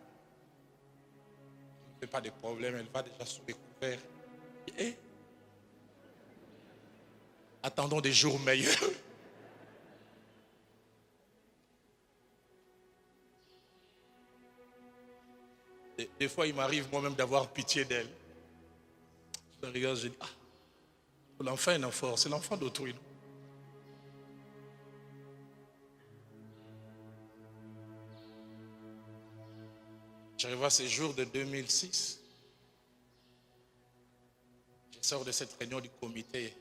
Ne fait pas de problème, elle va déjà sous les couverts. Et attendons des jours meilleurs. Des fois, il m'arrive moi-même d'avoir pitié d'elle. Je regarde, je dis, l'enfant est un enfant, c'est l'enfant d'autrui. J'arrive à ces jours de 2006. Je sors de cette réunion du comité.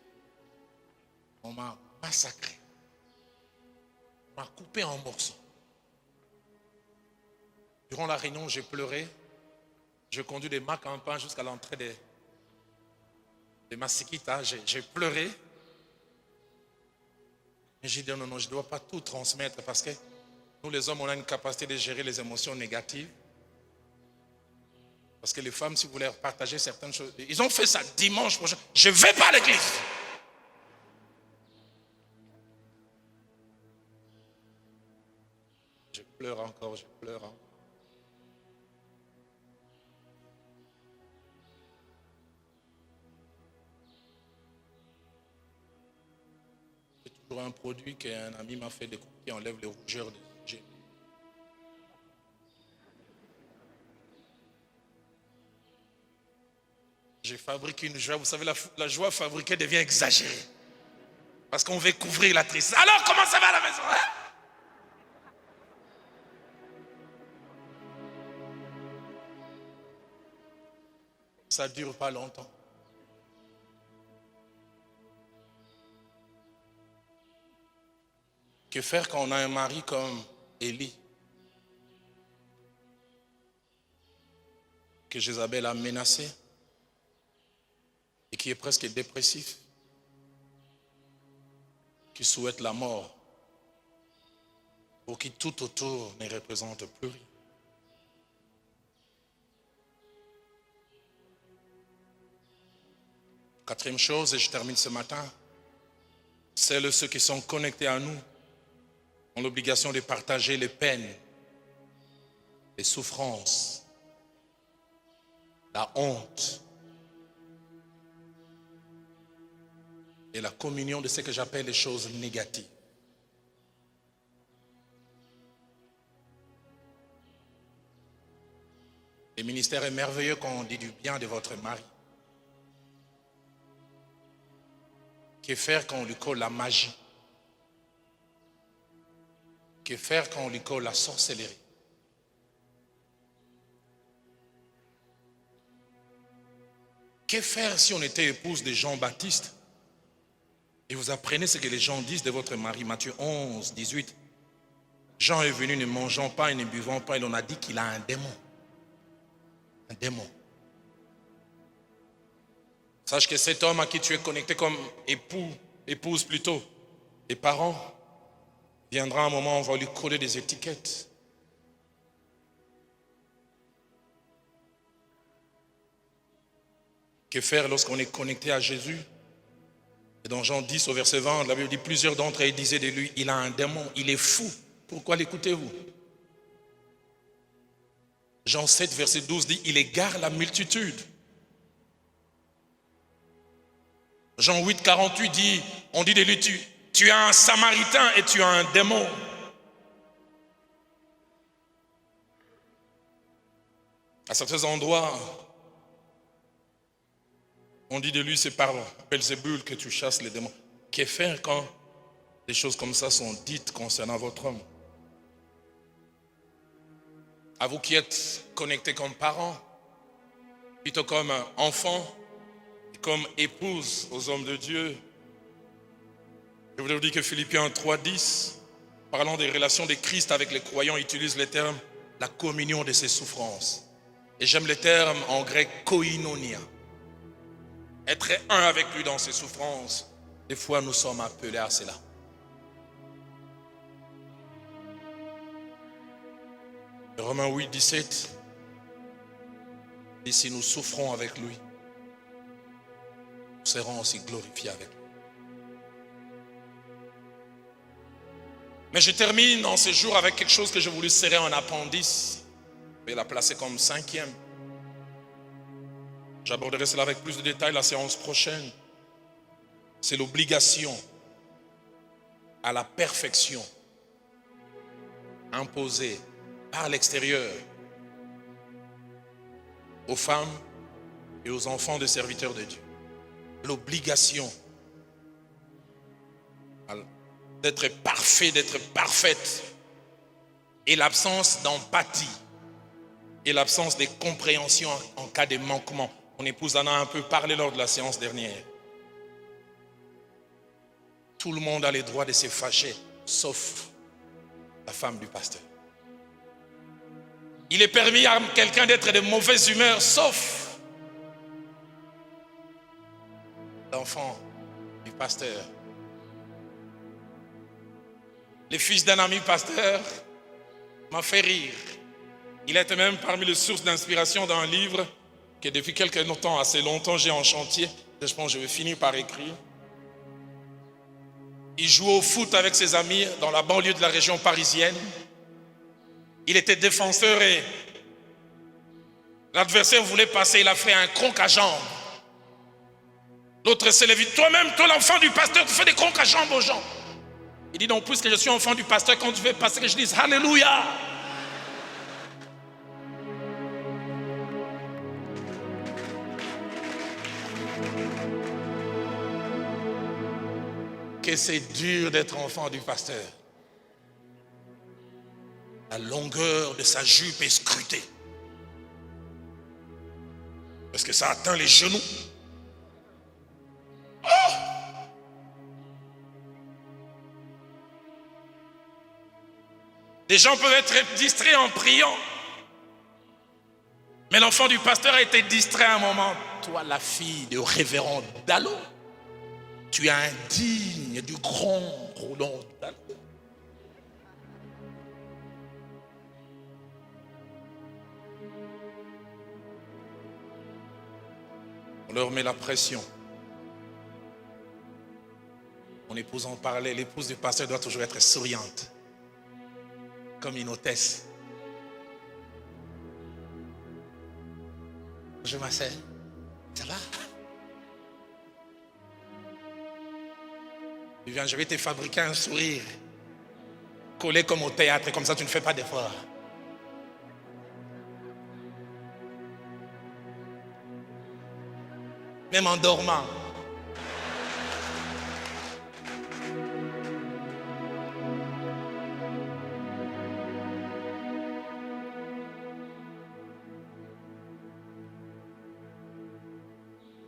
On m'a massacré. On m'a coupé en morceaux. Durant la réunion, j'ai pleuré. Je conduis des marques en pain jusqu'à l'entrée de Masikita. J'ai pleuré. Mais j'ai dit non, je ne dois pas tout transmettre parce que nous les hommes, on a une capacité de gérer les émotions négatives. Parce que les femmes, si vous voulez partager certaines choses, ils ont fait ça dimanche prochain. Je ne vais pas à l'église. Je pleure encore, je pleure encore. C'est toujours un produit qu'un ami m'a fait découvrir qui enlève les rougeurs des yeux. J'ai fabriqué une joie. Vous savez, la joie fabriquée devient exagérée. Parce qu'on veut couvrir la tristesse. Alors, comment ça va à la maison, hein? Ça ne dure pas longtemps. Que faire quand on a un mari comme Élie, que Jézabel a menacé et qui est presque dépressif, qui souhaite la mort, pour qui tout autour ne représente plus rien. Quatrième chose, et je termine ce matin, ceux qui sont connectés à nous ont l'obligation de partager les peines, les souffrances, la honte et la communion de ce que j'appelle les choses négatives. Le ministère est merveilleux quand on dit du bien de votre mari. Que faire quand on lui colle la magie? Que faire quand on lui colle la sorcellerie? Que faire si on était épouse de Jean-Baptiste et vous apprenez ce que les gens disent de votre mari? Matthieu 11, 18. Jean est venu ne mangeant pas et ne buvant pas. Il en a dit qu'il a un démon. Un démon. Sache que cet homme à qui tu es connecté comme épouse plutôt, et parents, viendra un moment où on va lui coller des étiquettes. Que faire lorsqu'on est connecté à Jésus? Et dans Jean 10 au verset 20, la Bible dit, plusieurs d'entre eux disaient de lui, il a un démon, il est fou. Pourquoi l'écoutez-vous? Jean 7 verset 12 dit, il égare la multitude. Jean 8, 48 dit, on dit de lui, tu es un samaritain et tu as un démon. À certains endroits, on dit de lui, c'est par Belzébul que tu chasses les démons. Que faire quand des choses comme ça sont dites concernant votre homme? À vous qui êtes connectés comme parents, plutôt comme enfants, comme épouse aux hommes de Dieu. Je voudrais vous dire que Philippiens 3:10, parlant des relations de Christ avec les croyants, utilise le terme la communion de ses souffrances. Et j'aime le terme en grec koinonia. Être un avec lui dans ses souffrances. Des fois nous sommes appelés à cela. Romains 8, 17. Et si nous souffrons avec lui, nous serons aussi glorifiés avec lui. Mais je termine en ce jour avec quelque chose que je voulais serrer en appendice. Je vais la placer comme 5e. J'aborderai cela avec plus de détails la séance prochaine. C'est l'obligation à la perfection imposée par l'extérieur aux femmes et aux enfants de serviteurs de Dieu. L'obligation d'être parfait, d'être parfaite, et l'absence d'empathie et l'absence de compréhension en cas de manquement. Mon épouse en a un peu parlé lors de la séance dernière. Tout le monde a le droit de se fâcher, sauf la femme du pasteur. Il est permis à quelqu'un d'être de mauvaise humeur, sauf l'enfant du pasteur. Le fils d'un ami pasteur m'a fait rire. Il était même parmi les sources d'inspiration d'un livre que depuis quelques temps, assez longtemps, j'ai en chantier. Je pense que je vais finir par écrire. Il jouait au foot avec ses amis dans la banlieue de la région parisienne. Il était défenseur et l'adversaire voulait passer. Il a fait un croc à jambes. L'autre s'est levé. Toi-même, toi l'enfant du pasteur, tu fais des crocs à jambes aux gens. Il dit donc, puisque je suis enfant du pasteur, quand tu veux passer, que je dise Alléluia. Que c'est dur d'être enfant du pasteur. La longueur de sa jupe est scrutée. Parce que ça atteint les genoux. Oh! Les gens peuvent être distraits en priant. Mais l'enfant du pasteur a été distrait à un moment. Toi, la fille de révérend Dallot, tu es indigne du grand Roland Dallot. On leur met la pression. Mon épouse en parlait. L'épouse du pasteur doit toujours être souriante, comme une hôtesse. Je m'asseye. Ça va? Tu viens, je vais te fabriquer un sourire. Collé comme au théâtre, comme ça tu ne fais pas d'effort. Même en dormant.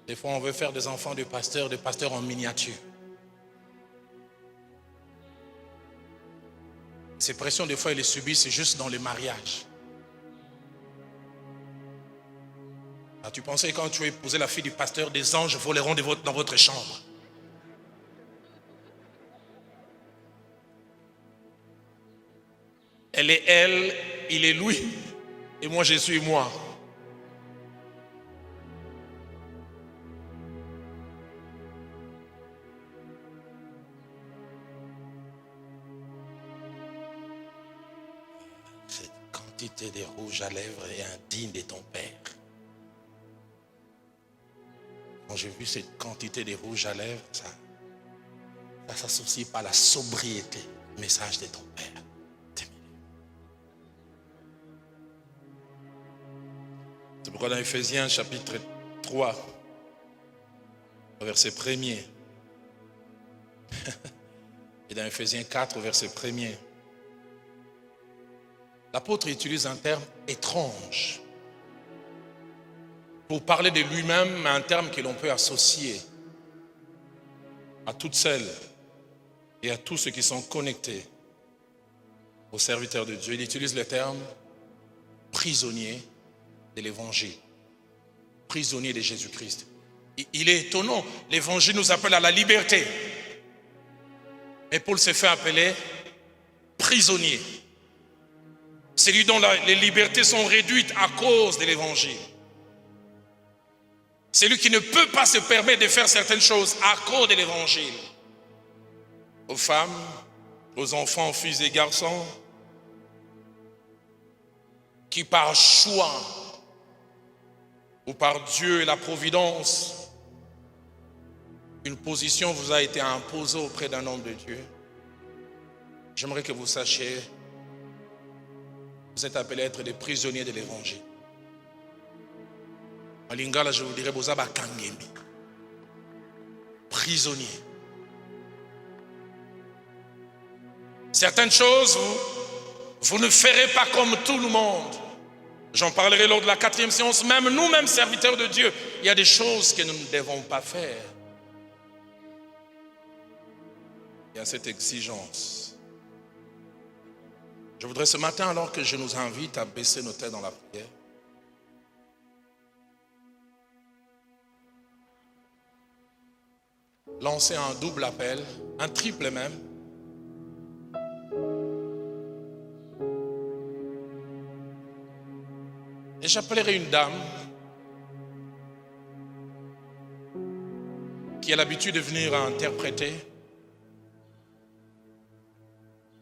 Des fois, on veut faire des enfants de pasteurs en miniature. Ces pressions, des fois, ils les subissent juste dans les mariages. Ah, tu pensais quand tu épousais la fille du pasteur, des anges voleront dans votre chambre. Elle est elle, il est lui, et moi je suis moi. Cette quantité de rouge à lèvres est indigne de ton père. Quand j'ai vu cette quantité de rouge à lèvres, ça s'associe pas à la sobriété, message de ton père. C'est pourquoi dans Ephésiens chapitre 3, verset 1er, et dans Ephésiens 4, verset 1er, l'apôtre utilise un terme étrange pour parler de lui-même, un terme que l'on peut associer à toutes celles et à tous ceux qui sont connectés aux serviteurs de Dieu. Il utilise le terme prisonnier de l'évangile, prisonnier de Jésus-Christ. Il est étonnant, l'évangile nous appelle à la liberté. Mais Paul s'est fait appeler prisonnier. Celui dont les libertés sont réduites à cause de l'évangile. Celui qui ne peut pas se permettre de faire certaines choses à cause de l'évangile. Aux femmes, aux enfants, filles et garçons, qui par choix ou par Dieu et la providence, une position vous a été imposée auprès d'un homme de Dieu. J'aimerais que vous sachiez, vous êtes appelés à être des prisonniers de l'évangile. En lingala, je vous dirais, Bozaba Kangemi. Prisonnier. Certaines choses, vous ne ferez pas comme tout le monde. J'en parlerai lors de la 4e séance. Même nous-mêmes, serviteurs de Dieu, il y a des choses que nous ne devons pas faire. Il y a cette exigence. Je voudrais ce matin, alors que je nous invite à baisser nos têtes dans la prière, lancer un double appel, un triple même. Et j'appellerai une dame qui a l'habitude de venir interpréter.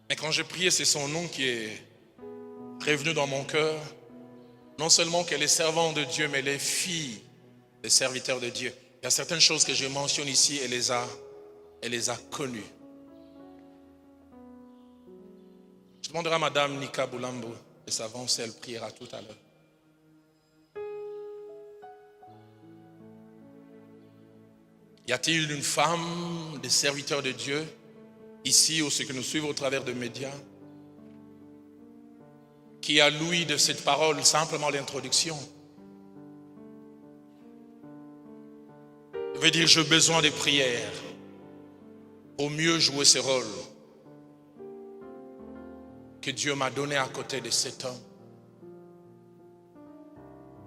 Mais quand j'ai prié, c'est son nom qui est revenu dans mon cœur. Non seulement qu'elle est servante de Dieu, mais elle est fille des serviteurs de Dieu. Il y a certaines choses que je mentionne ici, elle les a connues. Je demanderai à Madame Nika Boulambo de s'avancer, elle priera tout à l'heure. Y a-t-il une femme des serviteurs de Dieu ici ou ceux qui nous suivent au travers de médias qui a l'ouïe de cette parole, simplement l'introduction? Je veux dire, j'ai besoin de prières pour mieux jouer ce rôle que Dieu m'a donné à côté de cet homme.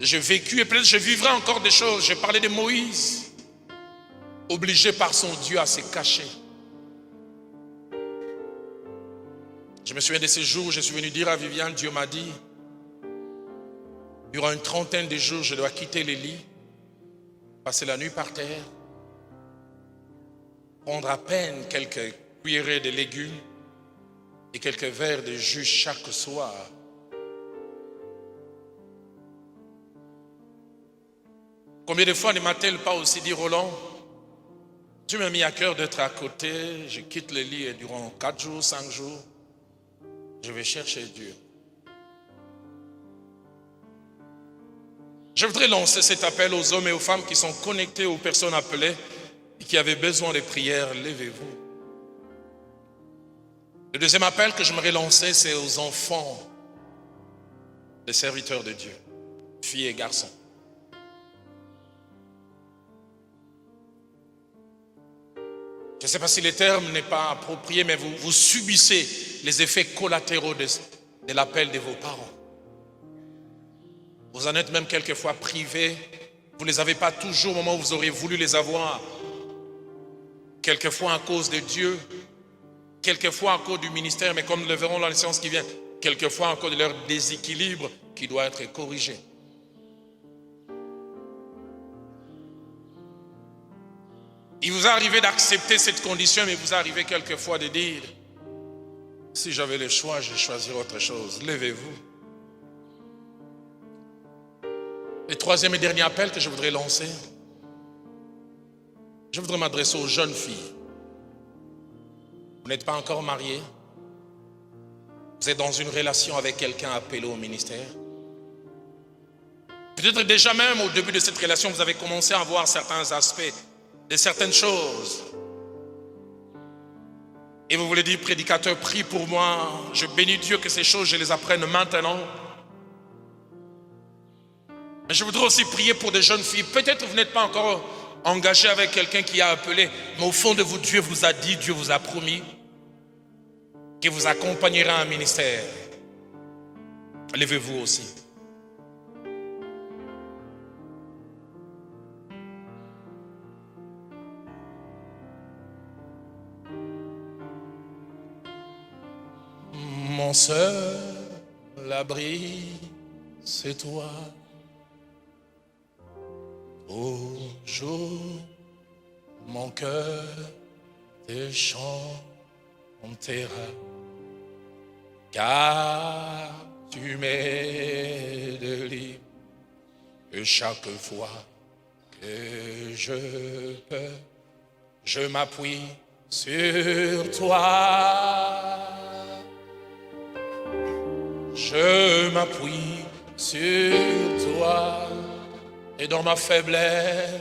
J'ai vécu et peut-être je vivrai encore des choses. J'ai parlé de Moïse, obligé par son Dieu à se cacher. Je me souviens de ces jours où je suis venu dire à Viviane, Dieu m'a dit, durant une trentaine de jours, je dois quitter les lits, passer la nuit par terre, prendre à peine quelques cuillerées de légumes et quelques verres de jus chaque soir. Combien de fois ne m'a-t-elle pas aussi dit, Roland, Dieu m'a mis à cœur d'être à côté, je quitte le lit et durant 4 jours, 5 jours, je vais chercher Dieu. Je voudrais lancer cet appel aux hommes et aux femmes qui sont connectés aux personnes appelées et qui avaient besoin de prières. Levez-vous. Le deuxième appel que j'aimerais lancer, c'est aux enfants des serviteurs de Dieu, filles et garçons. Je ne sais pas si le terme n'est pas approprié, mais vous subissez les effets collatéraux de l'appel de vos parents. Vous en êtes même quelquefois privés. Vous ne les avez pas toujours au moment où vous auriez voulu les avoir. Quelquefois à cause de Dieu, quelquefois à cause du ministère, mais comme nous le verrons dans les séances qui viennent, quelquefois à cause de leur déséquilibre qui doit être corrigé. Il vous est arrivé d'accepter cette condition, mais il vous est arrivé quelquefois de dire, si j'avais le choix, je choisirais autre chose. Levez-vous. Le troisième et dernier appel que je voudrais lancer, je voudrais m'adresser aux jeunes filles. Vous n'êtes pas encore mariés. Vous êtes dans une relation avec quelqu'un appelé au ministère. Peut-être déjà même au début de cette relation, vous avez commencé à voir certains aspects de certaines choses. Et vous voulez dire, prédicateur, prie pour moi. Je bénis Dieu que ces choses, je les apprenne maintenant. Mais je voudrais aussi prier pour des jeunes filles. Peut-être vous n'êtes pas encore engagé avec quelqu'un qui a appelé, mais au fond de vous, Dieu vous a dit, Dieu vous a promis qu'il vous accompagnera à un ministère. Levez-vous aussi. Mon seul l'abri, c'est toi. Toujours, mon cœur te chantera, car tu m'aides libre. Et chaque fois que je peux, je m'appuie sur toi. Je m'appuie sur toi. Et dans ma faiblesse,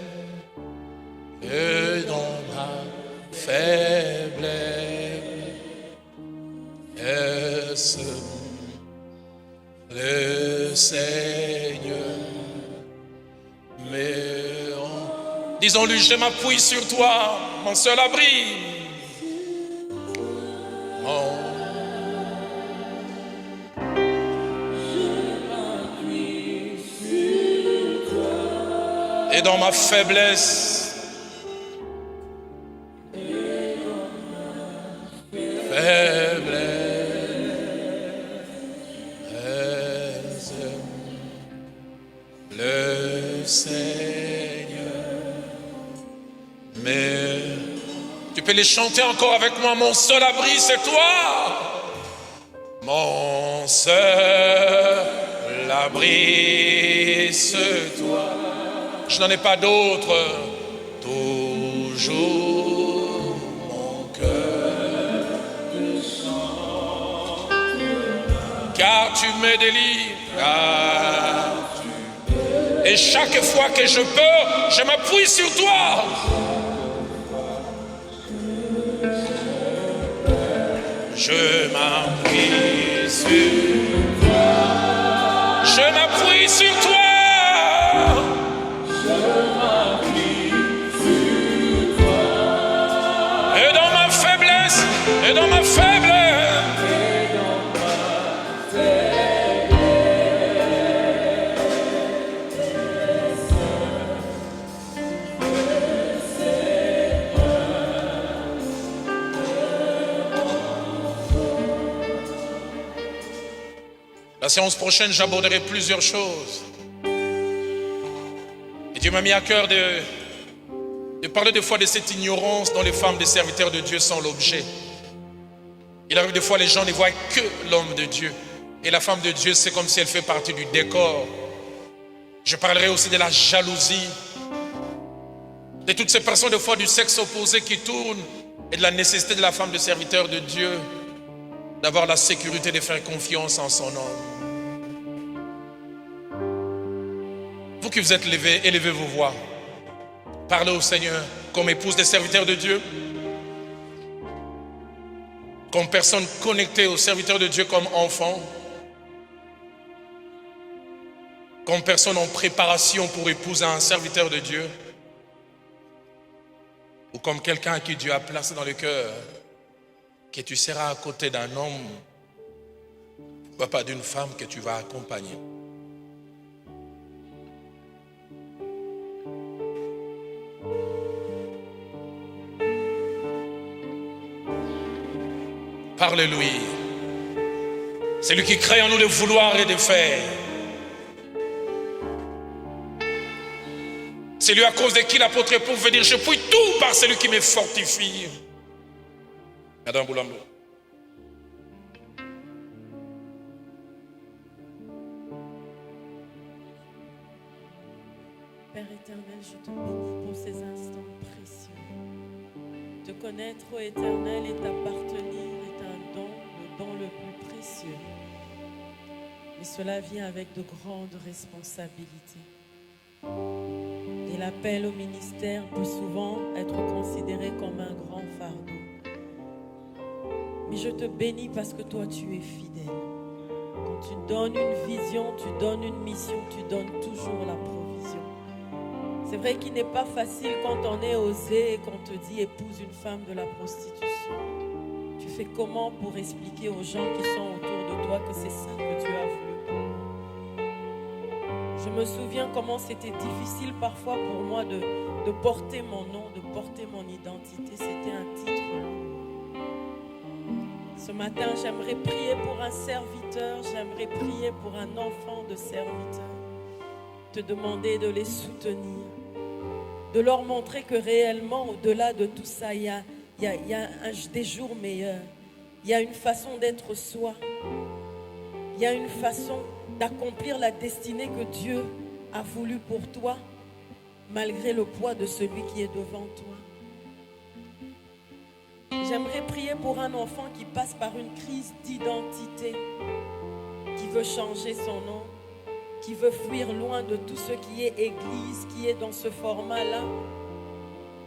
le Seigneur me rend. Disons-lui, je m'appuie sur toi, mon seul abri. Et dans ma faiblesse, le Seigneur. Mais tu peux les chanter encore avec moi. Mon seul abri, c'est toi. Mon seul abri, c'est toi. Je n'en ai pas d'autre. Toujours mon cœur te chante, car tu me délivres. Et chaque fois que je peux, je m'appuie sur toi. Je m'appuie sur toi. Je m'appuie sur toi. Et dans ma faiblesse, la séance prochaine, j'aborderai plusieurs choses. Et Dieu m'a mis à cœur de parler des fois de cette ignorance dont les femmes des serviteurs de Dieu sont l'objet. Il arrive des fois, les gens ne voient que l'homme de Dieu. Et la femme de Dieu, c'est comme si elle fait partie du décor. Je parlerai aussi de la jalousie, de toutes ces personnes, des fois, du sexe opposé qui tournent, et de la nécessité de la femme de serviteur de Dieu d'avoir la sécurité de faire confiance en son homme. Vous qui vous êtes levés, élevez vos voix. Parlez au Seigneur comme épouse des serviteurs de Dieu, comme personne connectée aux serviteurs de Dieu comme enfant, comme personne en préparation pour épouser un serviteur de Dieu, ou comme quelqu'un à qui Dieu a placé dans le cœur que tu seras à côté d'un homme, pas d'une femme que tu vas accompagner. Parle-lui. C'est lui qui crée en nous le vouloir et de faire. C'est lui à cause de qui l'apôtre Paul veut dire: je puis tout par celui qui me fortifie. Madame Boulambo. Père éternel, je te bénis pour ces instants précieux. Te connaître, ô Éternel, et t'appartenir est un don, le don le plus précieux. Mais cela vient avec de grandes responsabilités. Et l'appel au ministère peut souvent être considéré comme un grand fardeau. Mais je te bénis parce que toi, tu es fidèle. Quand tu donnes une vision, tu donnes une mission, tu donnes toujours la provision. C'est vrai qu'il n'est pas facile quand on est osé et qu'on te dit épouse une femme de la prostitution. Tu fais comment pour expliquer aux gens qui sont autour de toi que c'est ça que Dieu a voulu? Je me souviens comment c'était difficile parfois pour moi de porter mon nom, de porter mon identité. C'était un titre. Ce matin, j'aimerais prier pour un serviteur, j'aimerais prier pour un enfant de serviteur. Te demander de les soutenir, de leur montrer que réellement, au-delà de tout ça, il y a des jours meilleurs. Il y a une façon d'être soi. Il y a une façon d'accomplir la destinée que Dieu a voulu pour toi, malgré le poids de celui qui est devant toi. J'aimerais prier pour un enfant qui passe par une crise d'identité, qui veut changer son nom, qui veut fuir loin de tout ce qui est église, qui est dans ce format-là,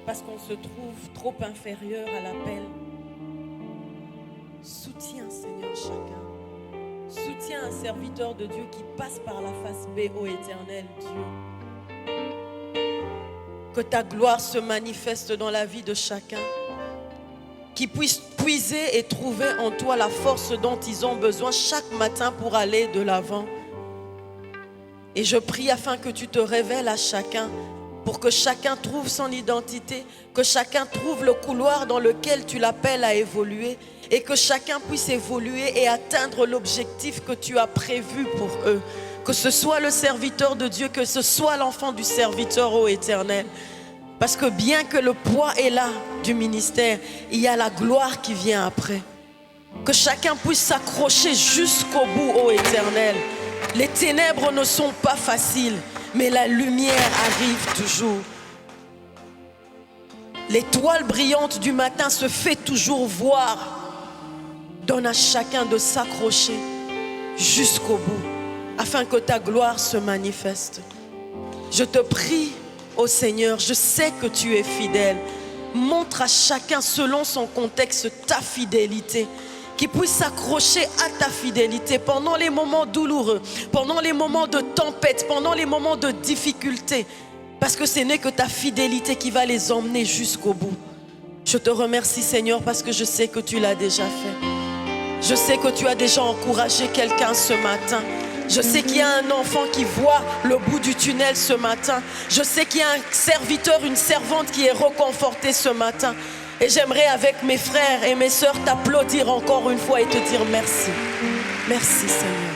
parce qu'on se trouve trop inférieur à l'appel. Soutiens, Seigneur, chacun. Soutiens un serviteur de Dieu qui passe par la face B, ô éternel Dieu. Que ta gloire se manifeste dans la vie de chacun. Qui puisse puiser et trouver en toi la force dont ils ont besoin chaque matin pour aller de l'avant. Et je prie afin que tu te révèles à chacun, pour que chacun trouve son identité, que chacun trouve le couloir dans lequel tu l'appelles à évoluer, et que chacun puisse évoluer et atteindre l'objectif que tu as prévu pour eux. Que ce soit le serviteur de Dieu, que ce soit l'enfant du serviteur, ô Éternel. Parce que bien que le poids est là du ministère, il y a la gloire qui vient après. Que chacun puisse s'accrocher jusqu'au bout, ô Éternel. Les ténèbres ne sont pas faciles, mais la lumière arrive toujours. L'étoile brillante du matin se fait toujours voir. Donne à chacun de s'accrocher jusqu'au bout, afin que ta gloire se manifeste. Je te prie, ô Seigneur, je sais que tu es fidèle. Montre à chacun selon son contexte ta fidélité. Qu'il puisse s'accrocher à ta fidélité pendant les moments douloureux, pendant les moments de tempête, pendant les moments de difficulté. Parce que ce n'est que ta fidélité qui va les emmener jusqu'au bout. Je te remercie, Seigneur, parce que je sais que tu l'as déjà fait. Je sais que tu as déjà encouragé quelqu'un ce matin. Je sais qu'il y a un enfant qui voit le bout du tunnel ce matin. Je sais qu'il y a un serviteur, une servante qui est reconfortée ce matin. Et j'aimerais avec mes frères et mes sœurs t'applaudir encore une fois et te dire merci. Merci Seigneur.